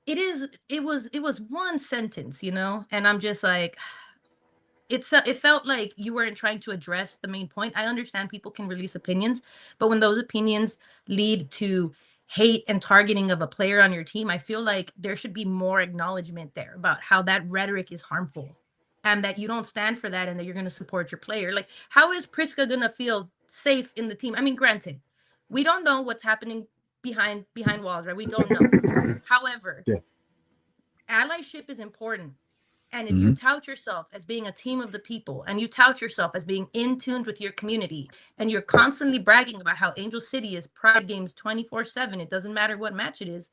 It was one sentence, and I'm just like. It felt like you weren't trying to address the main point. I understand people can release opinions, but when those opinions lead to hate and targeting of a player on your team, I feel like there should be more acknowledgement there about how that rhetoric is harmful and that you don't stand for that and that you're going to support your player. Like, how is Priska going to feel safe in the team? I mean, granted, we don't know what's happening behind walls, right? We don't know. However, Yeah. allyship is important. And if you tout yourself as being a team of the people, and you tout yourself as being in tune with your community, and you're constantly bragging about how Angel City is pride games 24/7, it doesn't matter what match it is,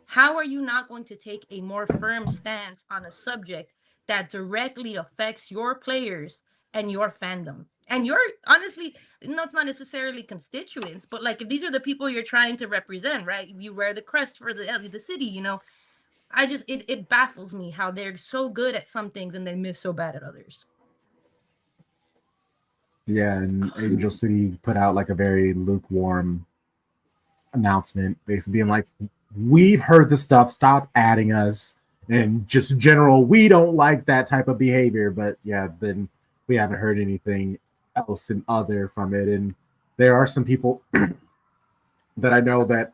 how are you not going to take a more firm stance on a subject that directly affects your players and your fandom? And you're honestly, no, it's not necessarily constituents, but like if these are the people you're trying to represent, right? You wear the crest for the city, it baffles me how they're so good at some things and they miss so bad at others. Yeah, and Angel City put out like a very lukewarm announcement, basically being like, "We've heard the stuff. Stop adding us." And just general, we don't like that type of behavior. But yeah, then we haven't heard anything else and other from it. And there are some people that I know that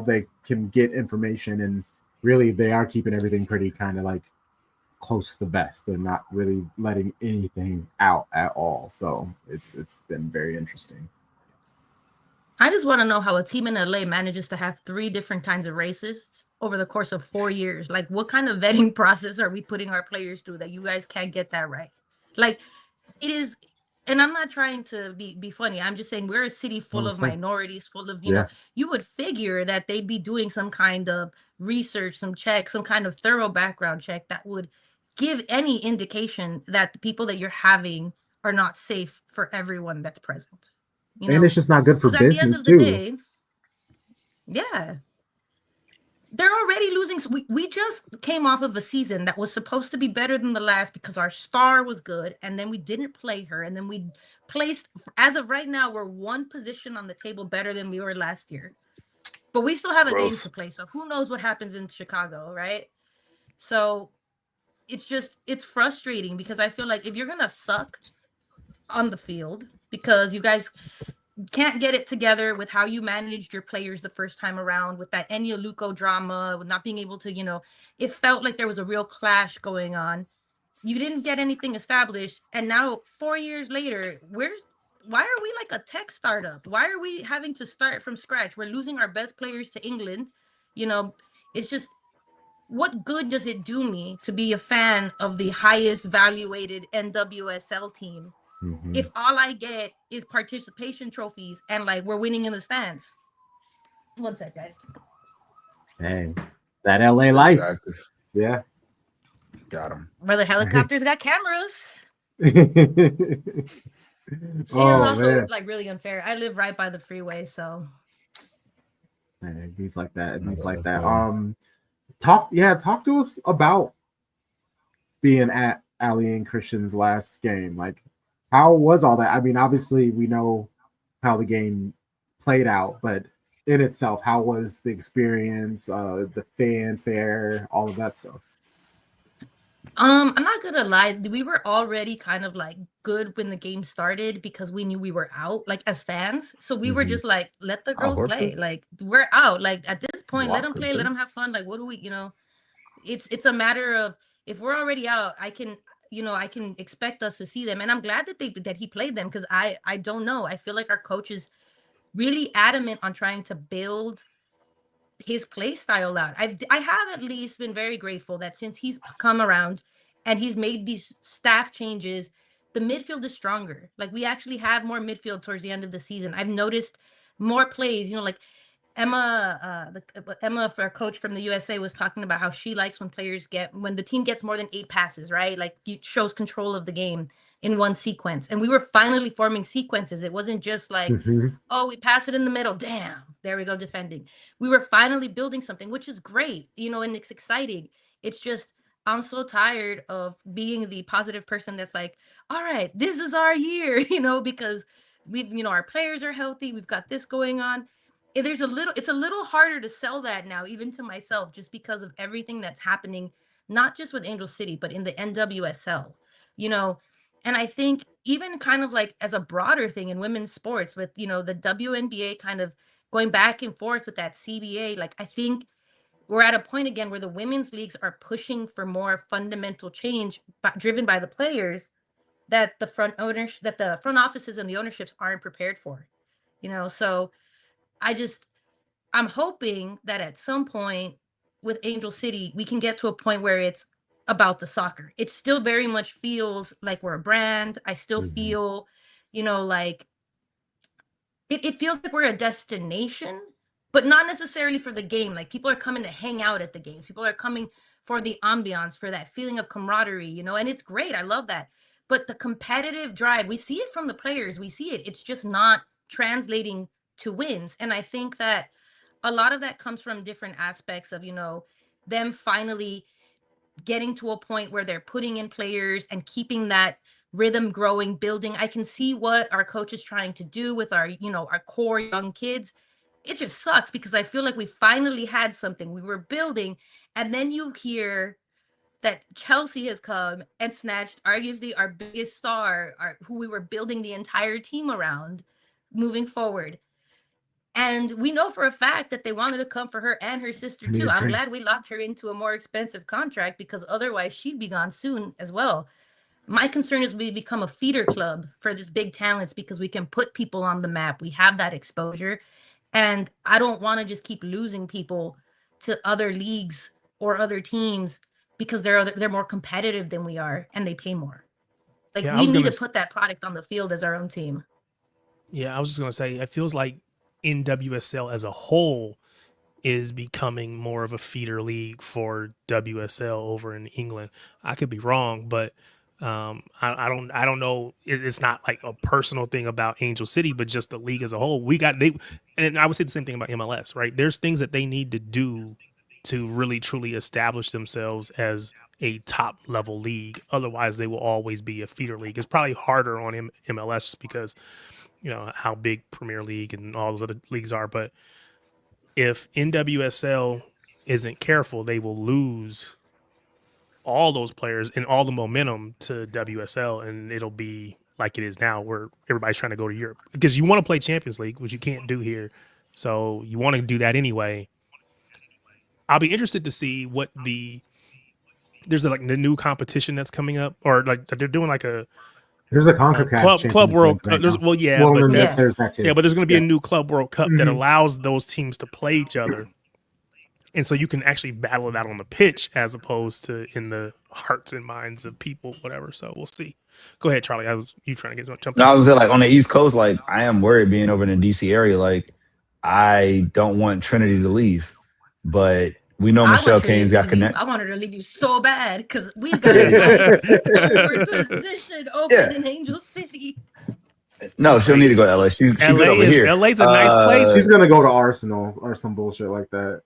they can get information, and really they are keeping everything pretty kind of like close to the vest. They're not really letting anything out at all. So it's been very interesting. I just want to know how a team in LA manages to have 3 different kinds of racists over the course of 4 years. Like, what kind of vetting process are we putting our players through that you guys can't get that right? Like, it is, and I'm not trying to be funny. I'm just saying we're a city full of minorities, full of, you know, you would figure that they'd be doing some kind of research, some check, some kind of thorough background check that would give any indication that the people that you're having are not safe for everyone that's present. You know, and it's just not good for because at the end business of the too. day, yeah, they're already losing. We just came off of a season that was supposed to be better than the last because our star was good, and then we didn't play her, and then we placed, as of right now, we're 1 position on the table better than we were last year, but we still have a game to play. So who knows what happens in Chicago, right? So it's frustrating because I feel like if you're gonna suck on the field because you guys can't get it together with how you managed your players the first time around, with that Ennio Luco drama, with not being able to, you know, it felt like there was a real clash going on. You didn't get anything established. And now 4 years later, why are we like a tech startup? Why are we having to start from scratch? We're losing our best players to England. You know, it's just, what good does it do me to be a fan of the highest valuated NWSL team if all I get is participation trophies and like we're winning in the stands? One sec, guys. Hey, that LA life. Active. Yeah. Got him. Where the helicopters got cameras. It was also like really unfair. I live right by the freeway, so man, beats like that. It beats like that. Talk to us about being at Ali and Christian's last game. Like, how was all that? I mean, obviously we know how the game played out, but in itself, how was the experience, the fanfare, all of that stuff? I'm not gonna lie, we were already kind of like good when the game started because we knew we were out, like as fans. So we were just like, let the girls play. Like, we're out. Like, at this point, let them play, let them have fun. Like, what do we, you know? It's a matter of, if we're already out, I can expect us to see them. And I'm glad that he played them, because I don't know. I feel like our coach is really adamant on trying to build his play style out. I have at least been very grateful that since he's come around and he's made these staff changes, the midfield is stronger. Like, we actually have more midfield towards the end of the season. I've noticed more plays, you know, like Emma, Emma, for our coach from the USA, was talking about how she likes when the team gets more than 8 passes, right? Like, it shows control of the game in one sequence. And we were finally forming sequences. It wasn't just like, oh, we pass it in the middle. Damn, there we go, defending. We were finally building something, which is great, you know, and it's exciting. It's just, I'm so tired of being the positive person that's like, all right, this is our year, you know, because our players are healthy. We've got this going on. It's a little harder to sell that now, even to myself, just because of everything that's happening, not just with Angel City, but in the NWSL, you know. And I think even kind of like as a broader thing in women's sports, with, you know, the WNBA kind of going back and forth with that CBA, like, I think we're at a point again where the women's leagues are pushing for more fundamental change, driven by the players, that the front offices and the ownerships aren't prepared for, you know. So I'm hoping that at some point with Angel City, we can get to a point where it's about the soccer. It still very much feels like we're a brand. I still feel, you know, like it feels like we're a destination, but not necessarily for the game. Like, people are coming to hang out at the games. People are coming for the ambiance, for that feeling of camaraderie, you know, and it's great. I love that. But the competitive drive, we see it from the players. We see it. It's just not translating to wins. And I think that a lot of that comes from different aspects of, you know, them finally getting to a point where they're putting in players and keeping that rhythm growing, building. I can see what our coach is trying to do with our, our core young kids. It just sucks because I feel like we finally had something we were building. And then you hear that Chelsea has come and snatched arguably our biggest star, who we were building the entire team around moving forward. And we know for a fact that they wanted to come for her and her sister too. I'm glad we locked her into a more expensive contract because otherwise she'd be gone soon as well. My concern is we become a feeder club for this big talents because we can put people on the map. We have that exposure. And I don't want to just keep losing people to other leagues or other teams because they're more competitive than we are and they pay more. Like, we need to put that product on the field as our own team. Yeah, I was just going to say, it feels like NWSL as a whole is becoming more of a feeder league for WSL over in England. I could be wrong, but I don't know. It's not like a personal thing about Angel City, but just the league as a whole. And I would say the same thing about MLS, right? There's things that they need to do to really truly establish themselves as a top level league. Otherwise, they will always be a feeder league. It's probably harder on MLS just because, how big Premier League and all those other leagues are. But if NWSL isn't careful, they will lose all those players and all the momentum to WSL, and it'll be like it is now where everybody's trying to go to Europe because you want to play Champions League, which you can't do here. So you want to do that anyway. I'll be interested to see what there's like the new competition that's coming up, or like they're doing like there's a CONCACAF Club World. Right But there's going to be a new Club World Cup that allows those teams to play each other, and so you can actually battle it out on the pitch as opposed to in the hearts and minds of people, whatever. So we'll see. Go ahead, Charlie. You trying to get jump? No, I was like on the East Coast. Like, I am worried being over in the DC area. Like, I don't want Trinity to leave, but we know Michelle Kane's got connects. I want her to leave you so bad because we've got a nice forward position open in Angel City. No, she'll need to go to LA. She's good over here. LA's a nice place. She's gonna go to Arsenal or some bullshit like that.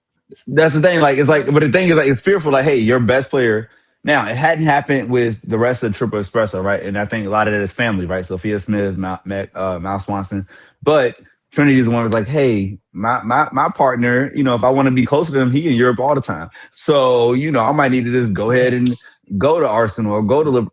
That's the thing. Like, it's like, but the thing is, like, it's fearful. Like, hey, your best player. Now, it hadn't happened with the rest of the Triple Espresso, right? And I think a lot of that is family, right? Sophia Smith, Mal Swanson, but Trinity is the one who's like, hey, my partner, if I want to be close to him, he in Europe all the time. So, I might need to just go ahead and go to Arsenal or go to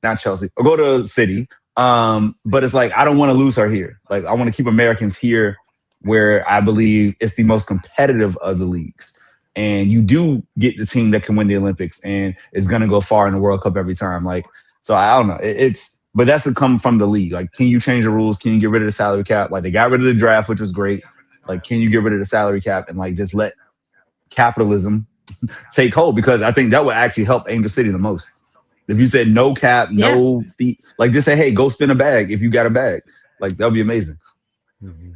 not Chelsea or go to City. But it's like, I don't want to lose her here. Like, I want to keep Americans here where I believe it's the most competitive of the leagues. And you do get the team that can win the Olympics and is going to go far in the World Cup every time. Like, so I don't know. But that's to come from the league. Like, can you change the rules? Can you get rid of the salary cap? Like, they got rid of the draft, which was great. Like, can you get rid of the salary cap and like just let capitalism take hold? Because I think that would actually help Angel City the most. If you said no cap, no fee, like just say, hey, go spin a bag if you got a bag. Like, that would be amazing. Mm-hmm.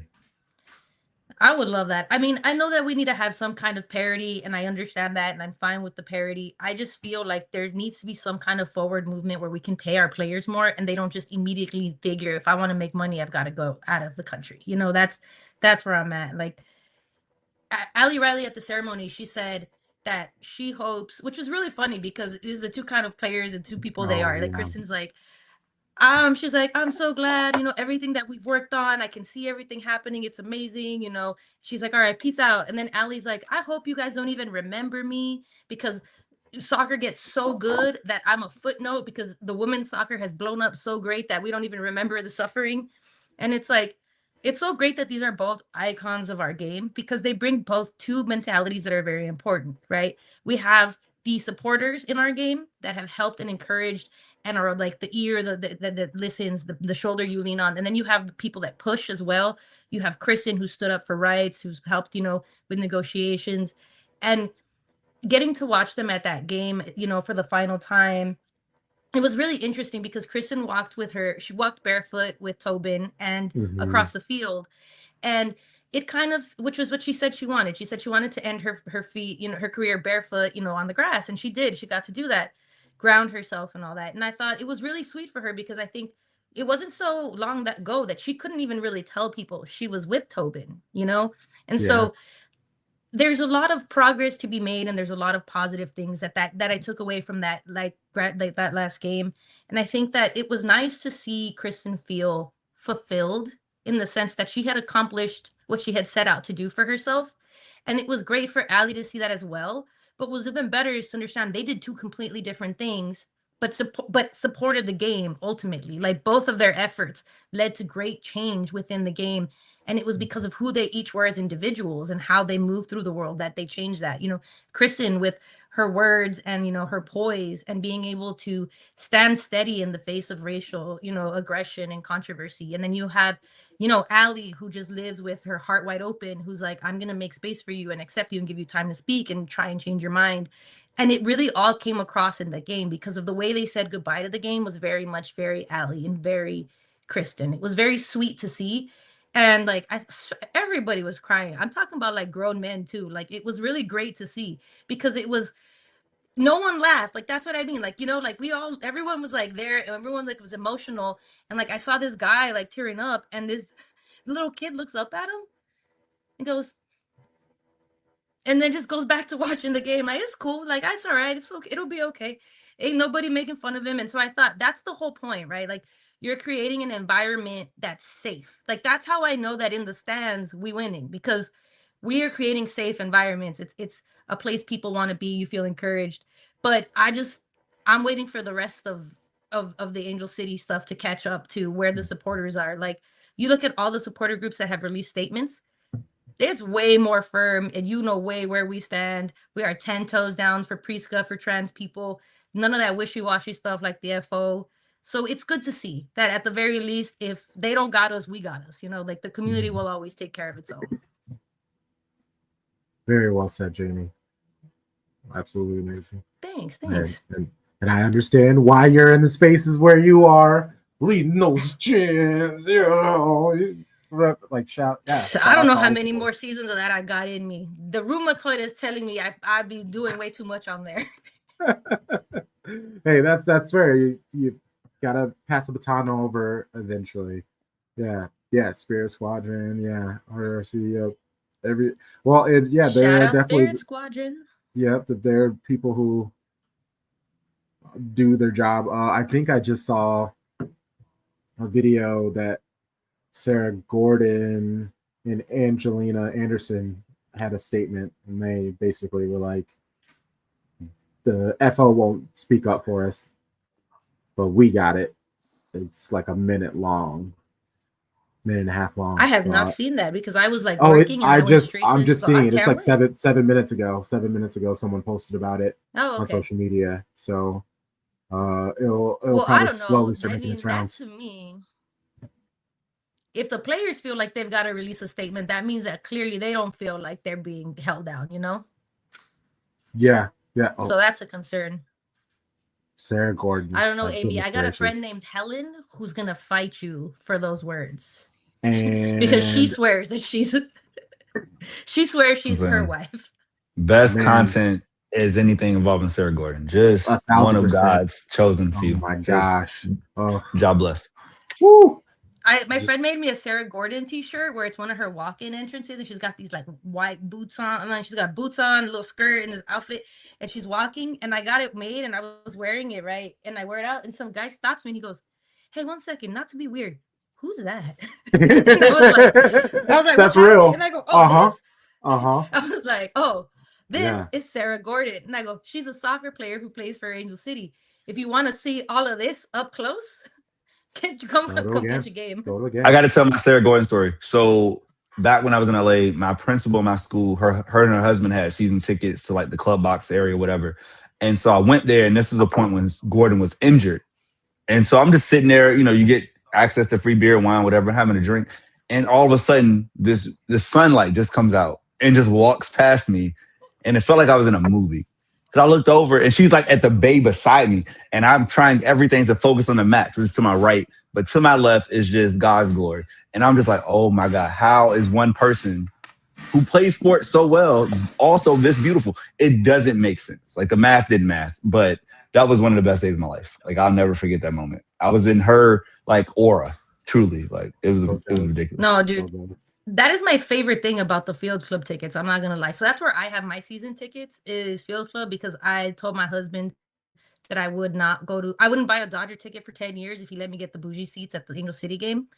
I would love that. I mean, I know that we need to have some kind of parity, and I understand that, and I'm fine with the parity. I just feel like there needs to be some kind of forward movement where we can pay our players more, and they don't just immediately figure, if I want to make money, I've got to go out of the country. That's where I'm at. Like, Ali Riley at the ceremony, she said that she hopes, which is really funny because these are the two kind of players and two people they are. Like, Kristen's like, she's like, I'm so glad, everything that we've worked on, I can see everything happening. It's amazing. She's like, all right, peace out. And then Allie's like, I hope you guys don't even remember me because soccer gets so good that I'm a footnote because the women's soccer has blown up so great that we don't even remember the suffering. And it's like, it's so great that these are both icons of our game because they bring both two mentalities that are very important, right? We have the supporters in our game that have helped and encouraged and are like the ear that listens, the shoulder you lean on. And then you have the people that push as well. You have Kristen, who stood up for rights, who's helped, with negotiations. And getting to watch them at that game, for the final time, it was really interesting because Kristen she walked barefoot with Tobin and across the field. And it kind of, which was what she said she wanted. She said she wanted to end her feet, her career barefoot, on the grass. And she did. She got to do that, ground herself and all that. And I thought it was really sweet for her because I think it wasn't so long ago that she couldn't even really tell people she was with Tobin, And so there's a lot of progress to be made, and there's a lot of positive things that I took away from that, like that last game. And I think that it was nice to see Kristen feel fulfilled in the sense that she had accomplished what she had set out to do for herself. And it was great for Allie to see that as well. But what was even better is to understand they did two completely different things, but supported the game ultimately. Like both of their efforts led to great change within the game. And it was because of who they each were as individuals and how they moved through the world that they changed that. You know, Kristen with her words and, you know, her poise and being able to stand steady in the face of racial, you know, aggression and controversy. And then you have, you know, Allie, who just lives with her heart wide open, who's like, I'm going to make space for you and accept you and give you time to speak and try and change your mind. And it really all came across in the game because of the way they said goodbye to the game was very much very Allie and very Kristen. It was very sweet to see. And like everybody was crying. I'm talking about like grown men too. Like it was really great to see because it was no one laughed. Like that's what I mean. Like, you know, like everyone was like there, everyone like was emotional. And like I saw this guy like tearing up, and this little kid looks up at him and goes, and then just goes back to watching the game. Like, it's cool. Like, it's all right. It's okay. It'll be okay. Ain't nobody making fun of him. And so I thought that's the whole point, right? Like, you're creating an environment that's safe. Like, that's how I know that in the stands we winning, because we are creating safe environments. It's a place people want to be. You feel encouraged. But I'm waiting for the rest of the Angel City stuff to catch up to where the supporters are. Like, you look at all the supporter groups that have released statements. It's way more firm, and you know way where we stand. We are 10 toes down for Priska, for trans people. None of that wishy-washy stuff like the FO. So it's good to see that at the very least, if they don't got us, we got us. You know, like the community will always take care of its own. Very well said, Jaimie. Absolutely amazing. Thanks. And I understand why you're in the spaces where you are, leading those chants, you know. Like shout. Yeah, I don't know how many more seasons of that I got in me. The rheumatoid is telling me I'd be doing way too much on there. Hey, that's fair. You gotta pass the baton over eventually. Yeah. Spirit Squadron. Yeah, RRC. They're Shout out definitely Spirit Squadron. Yep, they're people who do their job. I think I just saw a video that Sarah Gordon and Angelina Anderson had a statement, and they basically were like, the FO won't speak up for us, but we got it. It's like a minute and a half long. I have not seen that because I was like working. I'm just seeing it. It's like 7 minutes ago. 7 minutes ago, someone posted about it on social media. So it'll kind of slowly start making its rounds. To me, if the players feel like they've got to release a statement, that means that clearly they don't feel like they're being held down, you know? Yeah. So that's a concern. Sarah Gordon. I don't know, Amy. I got a friend named Helen who's going to fight you for those words. And because she swears that she's her wife. Best content is anything involving Sarah Gordon. Just 1,000%. One of God's chosen few. Oh my gosh. God bless. Woo! My friend made me a Sarah Gordon t-shirt where it's one of her walk-in entrances, and she's got these like white boots on, and then she's got boots on, a little skirt and this outfit, and she's walking, and I got it made and I was wearing it, right? And I wear it out, and some guy stops me and he goes, "Hey, 1 second, not to be weird. Who's that?" I was like, that's real. And I go, "Oh, I was like, "Oh, this is Sarah Gordon." And I go, "She's a soccer player who plays for Angel City. If you want to see all of this up close, can't you come catch a game?" I got to tell my Sarah Gordon story. So back when I was in LA, my principal in my school, her and her husband had season tickets to like the club box area, whatever. And so I went there, and this is a point when Gordon was injured. And so I'm just sitting there, you know, you get access to free beer, wine, whatever, having a drink. And all of a sudden, this sunlight just comes out and just walks past me. And it felt like I was in a movie. Because I looked over, and she's like at the bay beside me. And I'm trying everything to focus on the match, which is to my right. But to my left is just God's glory. And I'm just like, oh my God, how is one person who plays sports so well also this beautiful? It doesn't make sense. Like the math didn't math. But that was one of the best days of my life. Like I'll never forget that moment. I was in her like aura, truly. Like it was ridiculous. No, dude. That is my favorite thing about the field club tickets. I'm not gonna lie. So that's where I have my season tickets is field club because I told my husband that I would not go to. I wouldn't buy a Dodger ticket for 10 years if he let me get the bougie seats at the Angel City game.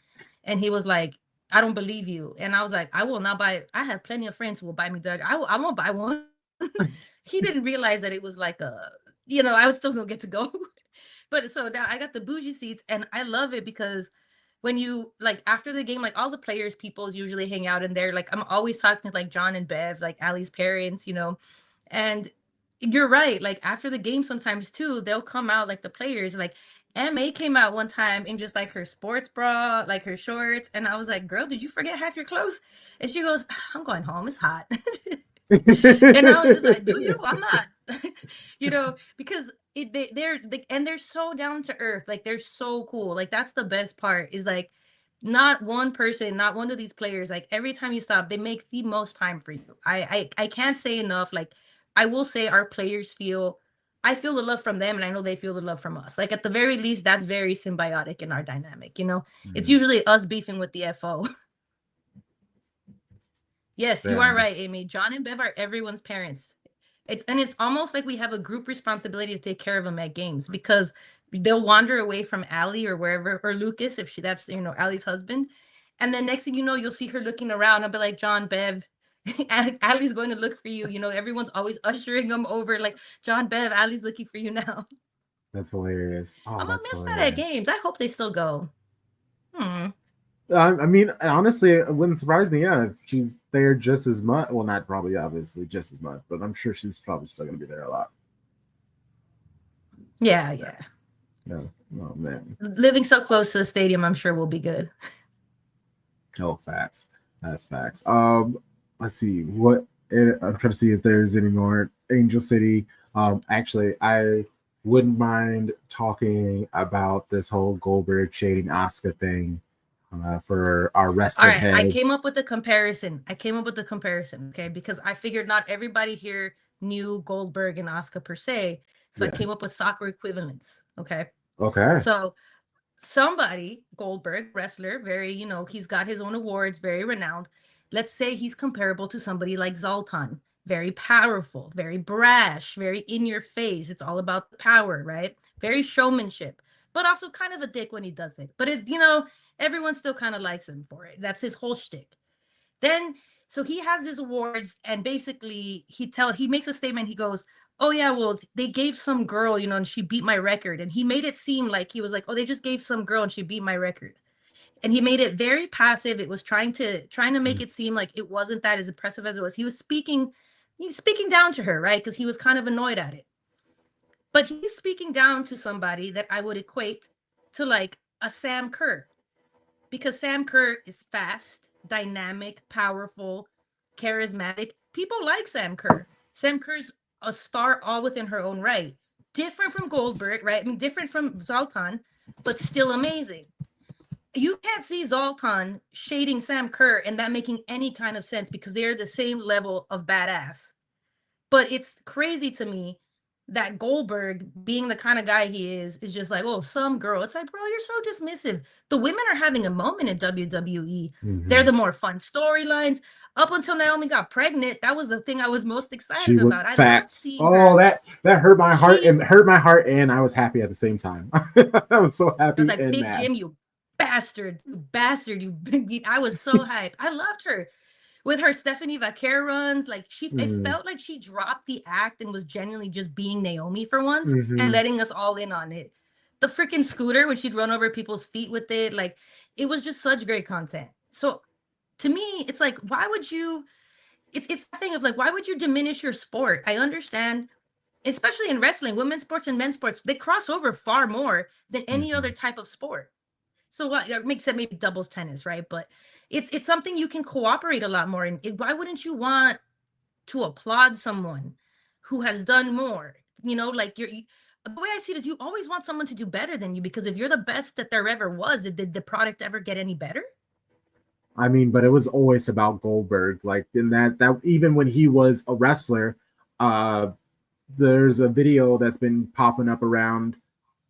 And he was like, I don't believe you. And I was like, I will not buy it. I have plenty of friends who will buy me Dodger. I won't buy one. He didn't realize that it was like I was still gonna get to go. But so now I got the bougie seats and I love it because when you like after the game, like all the players, people usually hang out in there. Like I'm always talking to like John and Bev, like Allie's parents, and you're right. Like after the game, sometimes too, they'll come out like the players. Like Ma came out one time in just like her sports bra, like her shorts, and I was like, "Girl, did you forget half your clothes?" And she goes, "I'm going home. It's hot." And I was just like, "Do you? I'm not." Because they're so down to earth. Like they're so cool. Like that's the best part is like not one person, not one of these players. Like every time you stop, they make the most time for you. I can't say enough. Like I will say our players I feel the love from them, and I know they feel the love from us. Like at the very least, that's very symbiotic in our dynamic. It's usually us beefing with the FO. Yes, you are right, Amy. John and Bev are everyone's parents. It's almost like we have a group responsibility to take care of them at games because they'll wander away from Allie or wherever, or Lucas if that's Allie's husband, and then next thing you know, you'll see her looking around. I'll be like, John, Bev, Allie's going to look for you. Everyone's always ushering them over, like John, Bev, Allie's looking for you now. That's hilarious. Oh, I'm gonna that's miss hilarious. that at games. I hope they still go. I mean, honestly, it wouldn't surprise me. Yeah, if she's there just as much. Well, not probably, obviously, just as much, but I'm sure she's probably still going to be there a lot. Yeah. No, oh man. Living so close to the stadium, I'm sure we'll be good. Oh, facts. That's facts. Let's see what I'm trying to see if there's any more Angel City. Actually, I wouldn't mind talking about this whole Goldberg shading Asuka thing. For our wrestling All right, heads. I came up with a comparison. Okay, because I figured not everybody here knew Goldberg and Asuka per se, so I came up with soccer equivalents. Okay. So somebody, Goldberg, wrestler, very, he's got his own awards, very renowned. Let's say he's comparable to somebody like Zoltan, very powerful, very brash, very in your face. It's all about the power, right? Very showmanship, but also kind of a dick when he does it. But everyone still kind of likes him for it. That's his whole shtick. Then, so he has his awards, and basically he makes a statement. He goes, "Oh yeah, well they gave some girl, and she beat my record." And he made it seem like he was like, "Oh, they just gave some girl and she beat my record." And he made it very passive. It was trying to make it seem like it wasn't that as impressive as it was. He was speaking down to her, right? Because he was kind of annoyed at it. But he's speaking down to somebody that I would equate to like a Sam Kerr. Because Sam Kerr is fast, dynamic, powerful, charismatic. People like Sam Kerr. Sam Kerr's a star all within her own right. Different from Goldberg, right? I mean, different from Zoltan, but still amazing. You can't see Zoltan shading Sam Kerr and that making any kind of sense because they're the same level of badass. But it's crazy to me that Goldberg, being the kind of guy he is just like, oh, some girl. It's like, bro, you're so dismissive. The women are having a moment in WWE. They're the more fun storylines. Up until Naomi got pregnant, that was the thing I was most excited about. I loved seeing her. That hurt my heart and I was happy at the same time. I was so happy. I was like, Big Jim, you bastard. I was so hyped. I loved her. With her Stephanie Vaquer runs, like it felt like she dropped the act and was genuinely just being Naomi for once and letting us all in on it. The freaking scooter when she'd run over people's feet with it, like it was just such great content. So to me, it's like, why would you? It's the thing of like, why would you diminish your sport? I understand, especially in wrestling, women's sports and men's sports, they cross over far more than any other type of sport. So what makes it maybe doubles tennis, right? But it's something you can cooperate a lot more. And why wouldn't you want to applaud someone who has done more? Like the way I see it is you always want someone to do better than you because if you're the best that there ever was, did the product ever get any better? I mean, but it was always about Goldberg. Like in that even when he was a wrestler, there's a video that's been popping up around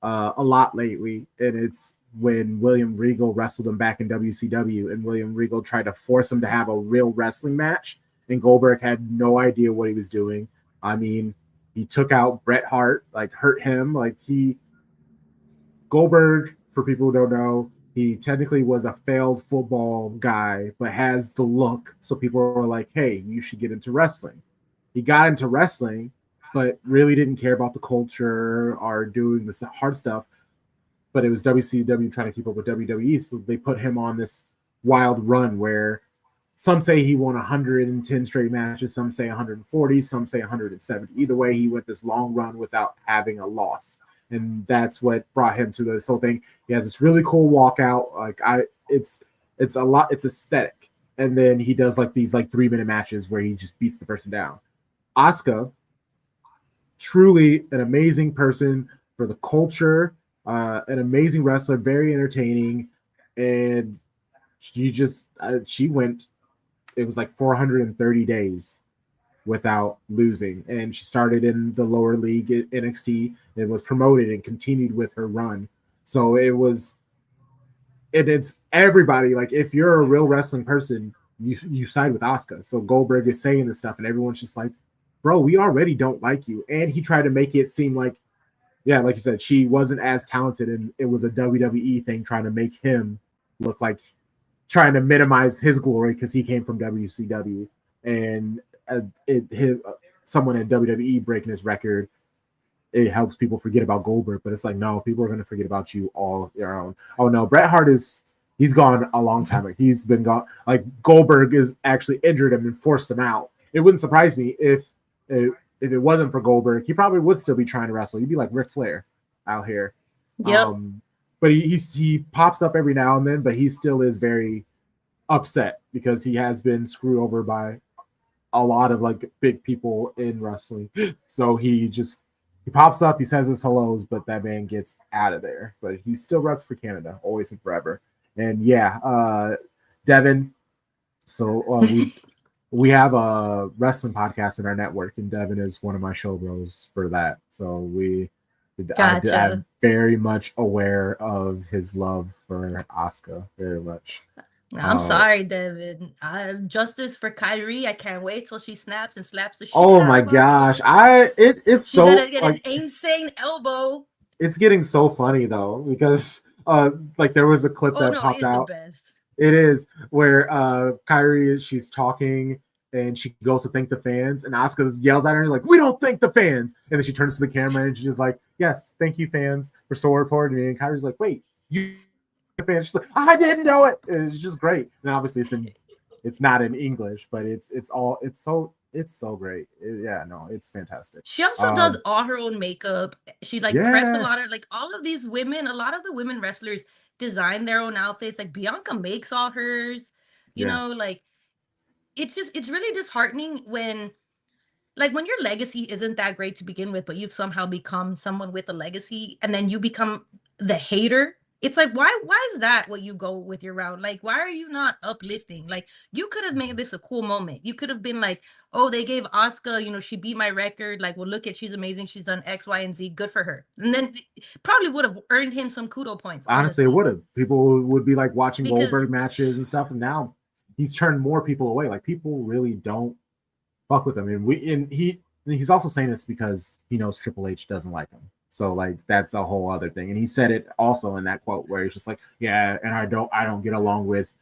a lot lately, and it's when William Regal wrestled him back in WCW, and William Regal tried to force him to have a real wrestling match, and Goldberg had no idea what he was doing. I mean, he took out Bret Hart, like hurt him. Like Goldberg, for people who don't know, he technically was a failed football guy, but has the look. So people were like, hey, you should get into wrestling. He got into wrestling, but really didn't care about the culture or doing this hard stuff. But it was WCW trying to keep up with WWE. So they put him on this wild run where some say he won 110 straight matches, some say 140, some say 170. Either way, he went this long run without having a loss. And that's what brought him to this whole thing. He has this really cool walkout. It's a lot. It's aesthetic. And then he does like these 3-minute matches where he just beats the person down. Asuka, truly an amazing person for the culture, an amazing wrestler, very entertaining. And she went, it was like 430 days without losing, and she started in the lower league at NXT and was promoted and continued with her run. So it's everybody, like if you're a real wrestling person, you side with Asuka. So Goldberg is saying this stuff and everyone's just like, bro, we already don't like you. And he tried to make it seem like, yeah, like you said, she wasn't as talented, and it was a WWE thing trying to make him look like, trying to minimize his glory because he came from WCW. And someone in WWE breaking his record, it helps people forget about Goldberg, but it's like, no, people are going to forget about you all your own. Oh no, Bret Hart he's gone a long time. Like he's been gone. Like Goldberg is actually injured him and forced him out. It wouldn't surprise me if it wasn't for Goldberg, he probably would still be trying to wrestle. He'd be like Ric Flair out here. Yep. But he pops up every now and then, but he still is very upset because he has been screwed over by a lot of like big people in wrestling. So he pops up, he says his hellos, but that man gets out of there. But he still reps for Canada, always and forever. And yeah, Devin. So we have a wrestling podcast in our network, and Devin is one of my show bros for that. So Gotcha. I'm very much aware of his love for Asuka, very much. I'm sorry, Devin. Justice for Kyrie. I can't wait till she snaps and slaps the shit Oh out my of us. gosh, it's She so gotta get like, an insane elbow. it's getting so funny though, because like there was a clip Oh that no, popped it's out. the best. It is where Kyrie, she's talking and she goes to thank the fans, and Asuka yells at her like, "We don't thank the fans!" And then she turns to the camera and she's just like, "Yes, thank you, fans, for supporting me." And Kyrie's like, "Wait, you fans?" She's like, "I didn't know it." And it's just great. And obviously, it's not in English, but it's so great. It's fantastic. She also does all her own makeup. She like preps a lot of like all of these women. A lot of the women wrestlers design their own outfits. Like Bianca makes all hers. You know, like it's really disheartening when your legacy isn't that great to begin with, but you've somehow become someone with a legacy, and then you become the hater. It's like, why is that what you go with your route? Like, why are you not uplifting? Like, you could have made this a cool moment. You could have been like, oh, they gave Asuka, she beat my record. Like, well, look at, she's amazing. She's done X, Y, and Z. Good for her. And then probably would have earned him some kudo points. Honestly, it would have. People would be like watching Because- Goldberg matches and stuff, and now he's turned more people away. Like people really don't fuck with him, and he's also saying this because he knows Triple H doesn't like him. So like that's a whole other thing. And he said it also in that quote where he's just like, yeah, and I don't get along with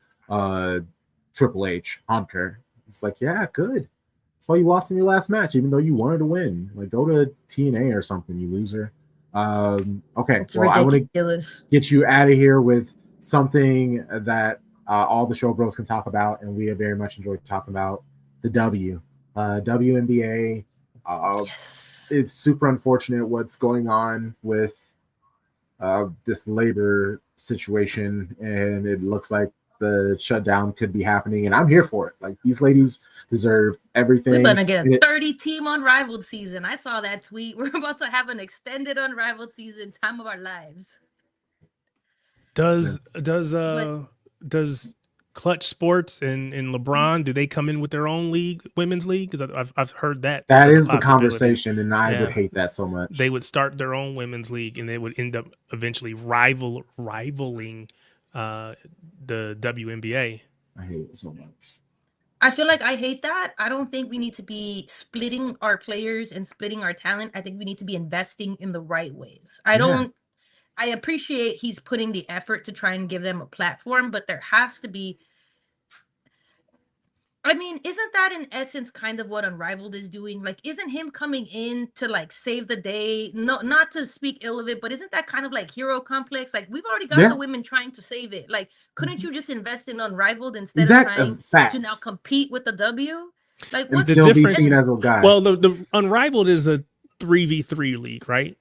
Triple H, Hunter. It's like, yeah, good. That's why you lost in your last match, even though you wanted to win. Like go to TNA or something, you loser. Okay, It's well, ridiculous. I want to get you out of here with something that all the show bros can talk about, and we have very much enjoyed talking about the WNBA. Yes. It's super unfortunate what's going on with this labor situation, and it looks like the shutdown could be happening, and I'm here for it. Like these ladies deserve everything. We're gonna get a 30-team Unrivaled season. I saw that tweet. We're about to have an extended Unrivaled season, time of our lives. Does Clutch Sports and LeBron, do they come in with their own league, women's league? Because I've heard that. That as a is the possibility. conversation, and I Yeah. would hate that so much. They would start their own women's league, and they would end up eventually rivaling the WNBA. I hate it so much. I feel like I hate that. I don't think we need to be splitting our players and splitting our talent. I think we need to be investing in the right ways. I appreciate he's putting the effort to try and give them a platform, but there has to be. I mean, isn't that in essence kind of what Unrivaled is doing? Like, isn't him coming in to like save the day? No, not to speak ill of it, but isn't that kind of like hero complex? Like, we've already got the women trying to save it. Like, couldn't you just invest in Unrivaled instead of trying to now compete with the W? Like, what's the still difference? be seen as a guy. Well, the Unrivaled is a 3v3 league, right?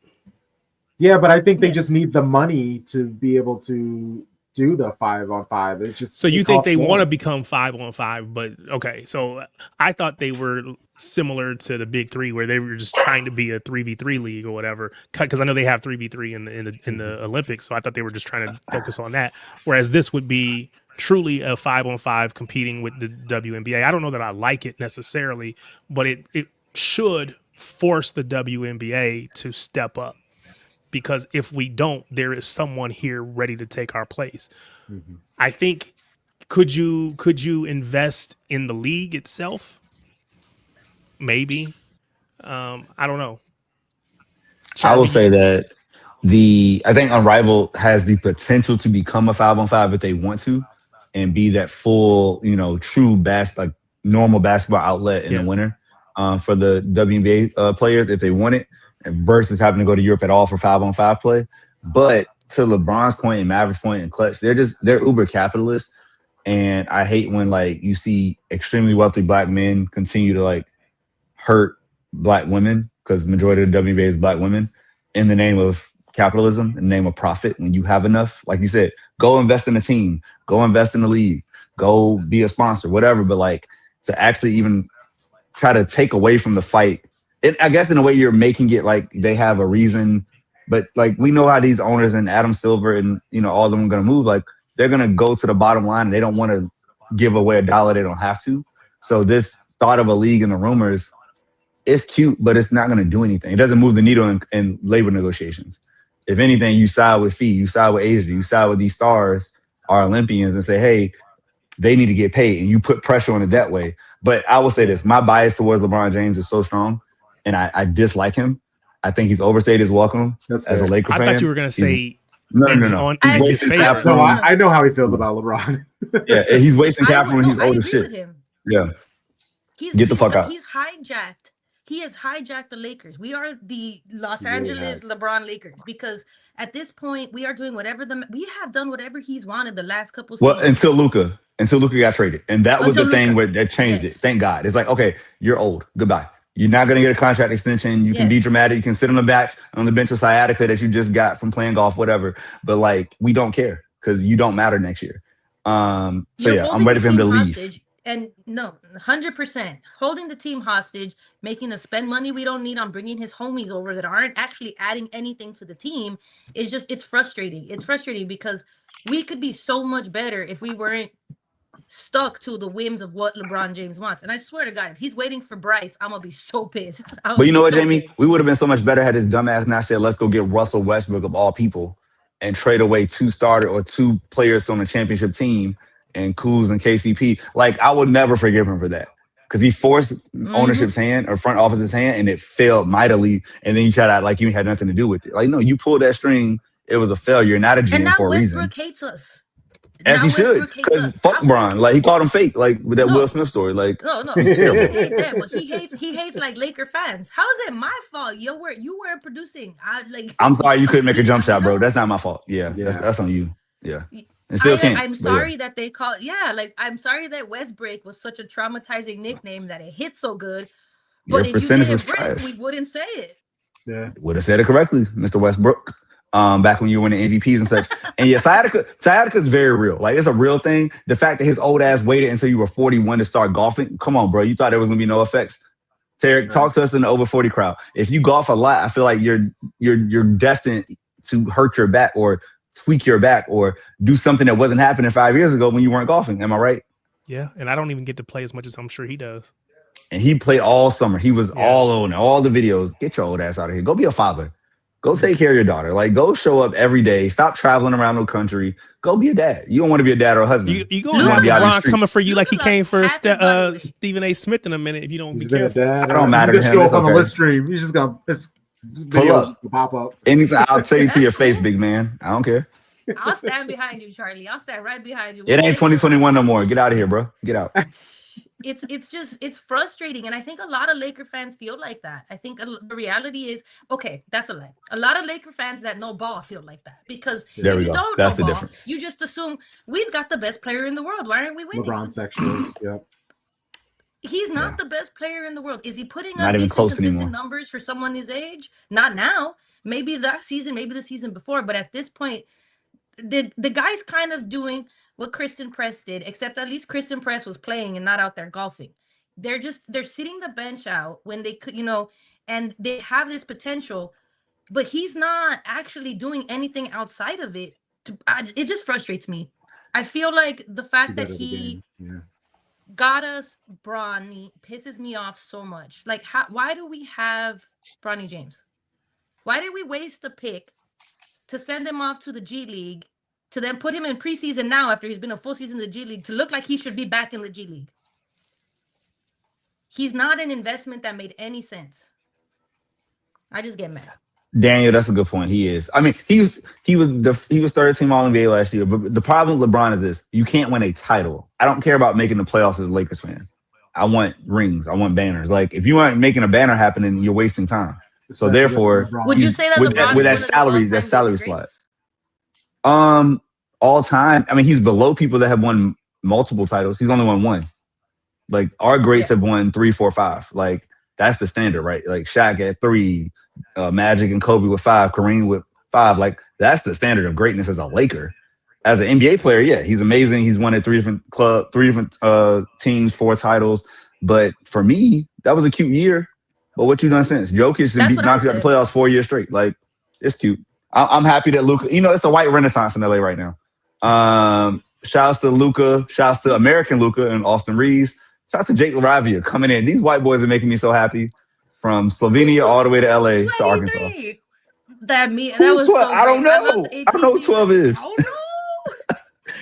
Yeah, but I think they just need the money to be able to do the 5-on-5. It's just so you think they want to become 5-on-5, but okay. So I thought they were similar to the Big Three, where they were just trying to be a 3v3 league or whatever. Because I know they have 3v3 in the Olympics, so I thought they were just trying to focus on that. Whereas this would be truly a 5-on-5 competing with the WNBA. I don't know that I like it necessarily, but it should force the WNBA to step up. Because if we don't, there is someone here ready to take our place. Mm-hmm. I think could you invest in the league itself? Maybe. I don't know. I will say that I think Unrivaled has the potential to become a 5-on-5 if they want to, and be that full, true normal basketball outlet in the winter for the WNBA players if they want it. Versus having to go to Europe at all for 5-on-5 play. But to LeBron's point and Maverick's point and Clutch, they're uber capitalists. And I hate when you see extremely wealthy black men continue to hurt black women, because the majority of the WNBA is black women, in the name of capitalism, in the name of profit. When you have enough, like you said, go invest in a team, go invest in the league, go be a sponsor, whatever. But to actually even try to take away from the fight, I guess in a way you're making it like they have a reason, but we know how these owners and Adam Silver and all of them are going to move. They're going to go to the bottom line, and they don't want to give away $1 they don't have to. So this thought of a league and the rumors, it's cute, but it's not going to do anything. It doesn't move the needle in labor negotiations. If anything, you side with Fee, you side with Asia, you side with these stars, our Olympians, and say, hey, they need to get paid, and you put pressure on it that way. But I will say this, my bias towards LeBron James is so strong, and I dislike him. I think he's overstayed his welcome as a Laker fan. I thought you were going to say no. He's wasting capital. No, I know how he feels about LeBron. Yeah, he's wasting capital and he's old as shit. Yeah. Get the fuck out. He has hijacked the Lakers. We are the Los Angeles LeBron Lakers, because at this point we are doing we have done whatever he's wanted the last couple seasons. Well, until Luka got traded. And that was the thing that changed it. Thank God. It's okay, you're old. Goodbye. You're not going to get a contract extension. You can be dramatic. You can sit on the bench with sciatica that you just got from playing golf, whatever. But we don't care, because you don't matter next year. I'm ready for him to leave. And no, 100% holding the team hostage, making us spend money we don't need on bringing his homies over that aren't actually adding anything to the team it's frustrating. It's frustrating because we could be so much better if we weren't stuck to the whims of what LeBron James wants. And I swear to God, if he's waiting for Bryce, I'm gonna be so pissed. But you know what, Jaimie? We would have been so much better had his dumbass not said, let's go get Russell Westbrook of all people and trade away 2 players on a championship team and Kuz and KCP. I would never forgive him for that, because he forced ownership's hand or front office's hand, and it failed mightily. And then you try to act like you had nothing to do with it. No, you pulled that string. It was a failure, not a GM for a reason. And now Westbrook hates us. As he should, because fuck Bron. He called him fake, with that Will Smith story. No, he's terrible. Hate that, but he hates Laker fans. How is it my fault? You weren't producing. I'm sorry you couldn't make a jump shot, bro. That's not my fault. Yeah. That's on you. Yeah. And still can't. I'm sorry that they call. I'm sorry that Westbreak was such a traumatizing nickname that it hit so good. But if you didn't break, we wouldn't say it. Yeah, would have said it correctly, Mr. Westbrook. Back when you were winning MVPs and such. And sciatica is very real. It's a real thing. The fact that his old ass waited until you were 41 to start golfing. Come on, bro. You thought there was gonna be no effects. Tarek, talk to us in the over 40 crowd. If you golf a lot, I feel like you're destined to hurt your back or tweak your back or do something that wasn't happening 5 years ago when you weren't golfing. Am I right? Yeah, and I don't even get to play as much as I'm sure he does. And he played all summer. He was all on all the videos. Get your old ass out of here. Go be a father. Go take care of your daughter. Like, go show up every day. Stop traveling around the country. Go be a dad. You don't want to be a dad or a husband. You going to have LeBron coming for you like he came for Stephen A. Smith in a minute if you don't be careful. Dad, I don't matter to him. Show up on the list stream. He's just going to pull up. Pop up. Anything, I'll tell you to your face, big man. I don't care. I'll stand behind you, Charlie. I'll stand right behind you. It ain't 2021 no more. Get out of here, bro. Get out. It's frustrating, and I think a lot of Laker fans feel like that. I think the reality is, okay, that's a lie. A lot of Laker fans that know ball feel like that because if you don't know ball, you just assume we've got the best player in the world. Why aren't we winning? LeBron sexual. Yeah. He's not the best player in the world. Is he putting up consistent numbers for someone his age? Not now. Maybe that season, maybe the season before, but at this point, the guy's kind of doing what Kristen Press did, except at least Kristen Press was playing and not out there golfing. They're sitting the bench out when they could, and they have this potential, but he's not actually doing anything outside of it. It just frustrates me. I feel like the fact that he got us Bronny pisses me off so much. Like, why do we have Bronny James? Why did we waste a pick to send him off to the G League, to then put him in preseason now after he's been a full season in the G League to look like he should be back in the G League? He's not an investment that made any sense. I just get mad. Daniel, that's a good point. He is. I mean, he was third team All NBA last year. But the problem with LeBron is this: you can't win a title. I don't care about making the playoffs as a Lakers fan. I want rings. I want banners. Like, if you aren't making a banner happening, you're wasting time. So therefore, would you say that with that salary slot? All time. I mean, he's below people that have won multiple titles. He's only won one. Like, our greats have won 3, 4, 5. Like, that's the standard, right? Like, Shaq at 3, Magic and Kobe with 5, Kareem with 5. Like, that's the standard of greatness as a Laker. As an NBA player, yeah, he's amazing. He's won at 3 different teams, 4 titles. But for me, that was a cute year. But what you done since? Jokic knocked you out the playoffs 4 years straight. Like, it's cute. I'm happy that Luka, it's a white renaissance in LA right now. Shouts to Luka, shouts to American Luka and Austin Reeves. Shouts to Jake LaRavia coming in. These white boys are making me so happy. From Slovenia all the way to LA to Arkansas. That was 12? So I don't know. I don't know who 12 is. Oh no.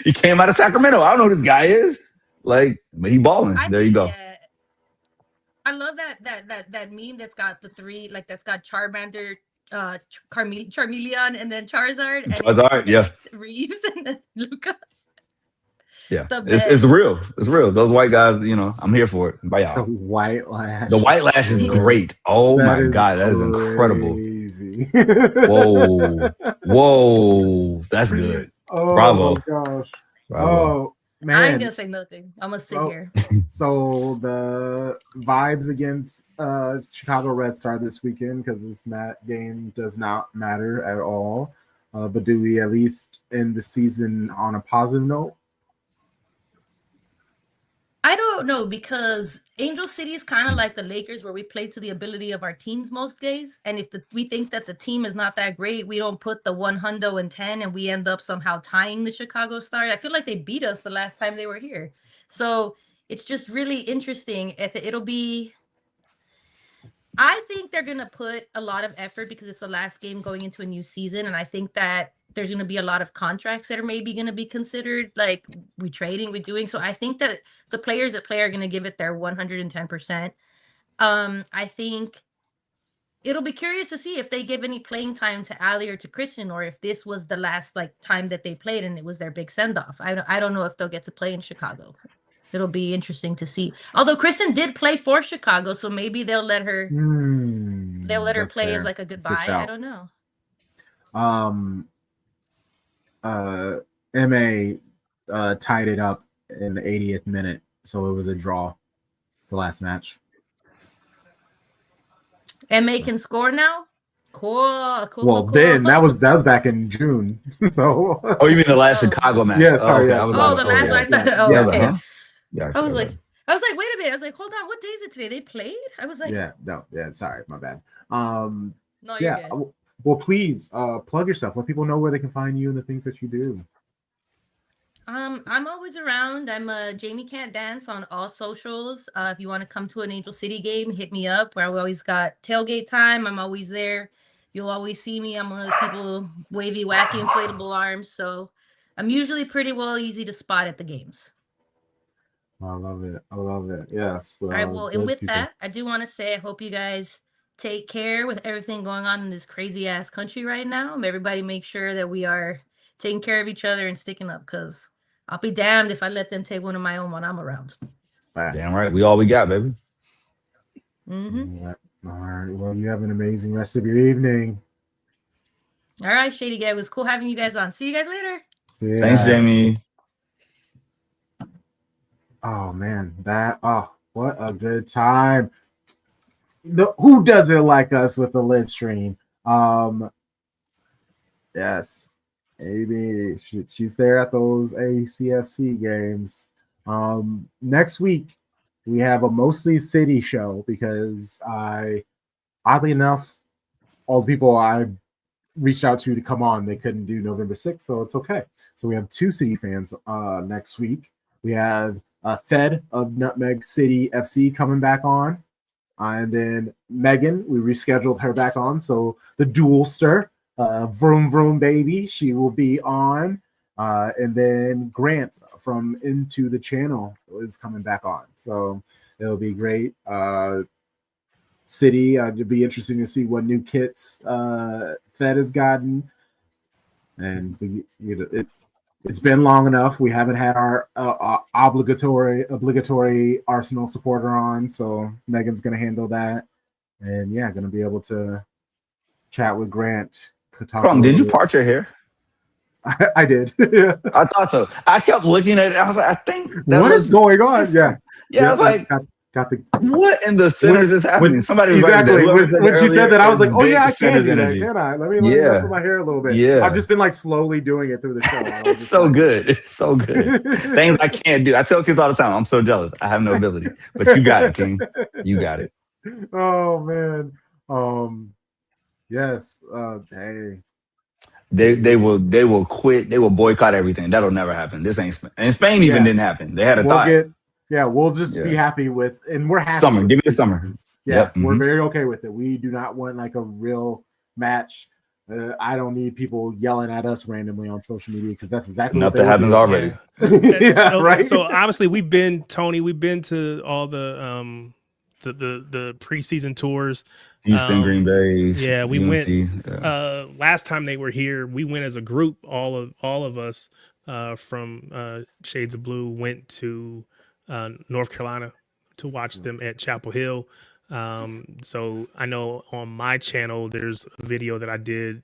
He came out of Sacramento. I don't know who this guy is. Like, but he balling. There you go. I love that meme that's got the 3, like that's got Charmander, Charmeleon, and then Charizard. And Reeves and then Luka. Yeah, it's real. It's real. Those white guys, I'm here for it. Bye, y'all. The white lash. The white lash is great. Oh my God, that is incredible. Whoa, that's good. Oh, bravo. Gosh. Bravo. Oh man, I ain't gonna say nothing. I'm gonna sit here. So the vibes against Chicago Red Star this weekend, because this game does not matter at all. But do we at least end the season on a positive note? I don't know, because Angel City is kind of like the Lakers, where we play to the ability of our teams most days. And if we think that the team is not that great, we don't put the 110 and we end up somehow tying the Chicago Stars. I feel like they beat us the last time they were here. So it's just really interesting. I think they're going to put a lot of effort because it's the last game going into a new season. And I think that there's going to be a lot of contracts that are maybe going to be considered, like we trading, we doing. So I think that the players that play are going to give it their 110%. I think it'll be curious to see if they give any playing time to Ali or to Christian, or if this was the last time that they played and it was their big send off. I don't know if they'll get to play in Chicago. It'll be interesting to see. Although Kristen did play for Chicago, so maybe they'll let her. They'll let her play fair. As like a goodbye. I don't know. MA tied it up in the 80th minute, so it was a draw. The last match. MA can score now. Cool. Well, then that was back in June. So. Oh, you mean the last Chicago match? Yeah, sorry. The last one. Okay. Yeah, I was like, wait a minute. I was like, hold on. What day is it today? They played? I was like, sorry, my bad. No, you're good. Well, please plug yourself. Let people know where they can find you and the things that you do. I'm always around. I'm Jaimie Can't Dance on all socials. If you want to come to an Angel City game, hit me up. Where we always got tailgate time. I'm always there. You'll always see me. I'm one of those people, wavy, wacky, inflatable arms. So I'm usually pretty easy to spot at the games. I love it. I love it. Yes. All right. Well, and good with people. that, I do want to say I hope you guys take care with everything going on in this crazy ass country right now. Everybody make sure that we are taking care of each other and sticking up, because I'll be damned if I let them take one of my own when I'm around. Damn right. We all we got, baby. Mm-hmm. All right. Well, you have an amazing rest of your evening. All right, Shady Guy. It was cool having you guys on. See you guys later. Thanks, Jaimie. Oh man, what a good time. Who doesn't like us with the lit stream? Yes, Amy, she's there at those ACFC games. Next week we have a mostly city show because oddly enough, all the people I reached out to come on, they couldn't do November 6th, so it's okay. So we have 2 city fans next week. We have Fed of Nutmeg City FC coming back on. And then Megan, we rescheduled her back on. So the duelster, Vroom Vroom Baby, she will be on. And then Grant from Into the Channel is coming back on. So it'll be great. City, it'll be interesting to see what new kits Fed has gotten. And it's been long enough. We haven't had our obligatory Arsenal supporter on, so Megan's going to handle that. And yeah, going to be able to chat with Grant. Did you part your hair? I did. I thought so. I kept looking at it. I was like, I think what is going on? Yeah. Yeah, I was like, got the what in the centers is happening? Somebody was exactly when she said that, I was like, oh yeah, I can do that, energy. can I? Let me mess with my hair a little bit. Yeah, I've just been like slowly doing it through the show. It's so good. It's so good. Things I can't do. I tell kids all the time, I'm so jealous. I have no ability, but you got it, King. You got it. Oh man. Yes. Hey. They will quit. They will boycott everything. That'll never happen. This ain't Spain. And Spain even didn't happen. They had a thought. We'll just be happy with, and we're happy. Summer, give me the summer. summer. Yeah, we're very okay with it. We do not want like a real match. I don't need people yelling at us randomly on social media because that's exactly enough that happens already. Yeah, right. So obviously we've been to all the preseason tours. Houston, Green Bay. Yeah, we UNC, went last time they were here. We went as a group. All of us from Shades of Blue went to North Carolina to watch them at Chapel Hill. So I know on my channel there's a video that I did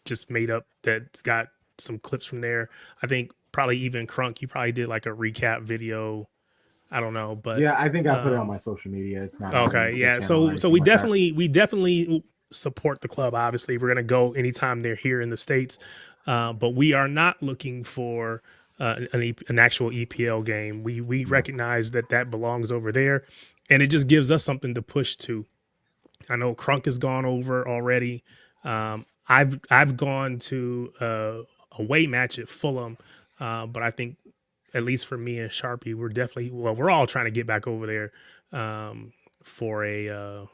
just made up that's got some clips from there. I think probably even Crunk, you probably did like a recap video. I don't know, but yeah, I think I put it on my social media. It's not okay. Yeah, so we definitely support the club. Obviously, we're gonna go anytime they're here in the States, but we are not looking for an actual EPL game. We recognize that belongs over there, and it just gives us something to push to. I know Crunk has gone over already. I've gone to a away match at Fulham, but I think at least for me and Sharpie, we're all trying to get back over there for a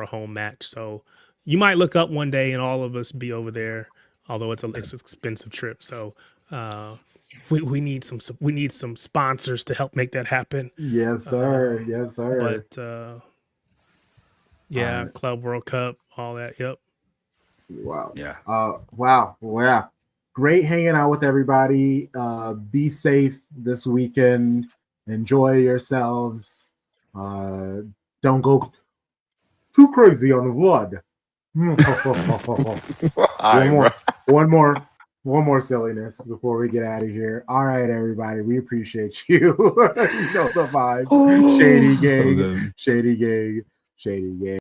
home match. So you might look up one day and all of us be over there, although it's an expensive trip. So we need some sponsors to help make that happen. Yes, sir. Yes, sir. But Club World Cup, all that. Yep. Wow. Yeah. Wow. Yeah. Great hanging out with everybody. Be safe this weekend. Enjoy yourselves. Don't go too crazy on the blood. One more silliness before we get out of here. All right, everybody. We appreciate you. You know the vibes. Shady gang. Shady gang. Shady gang.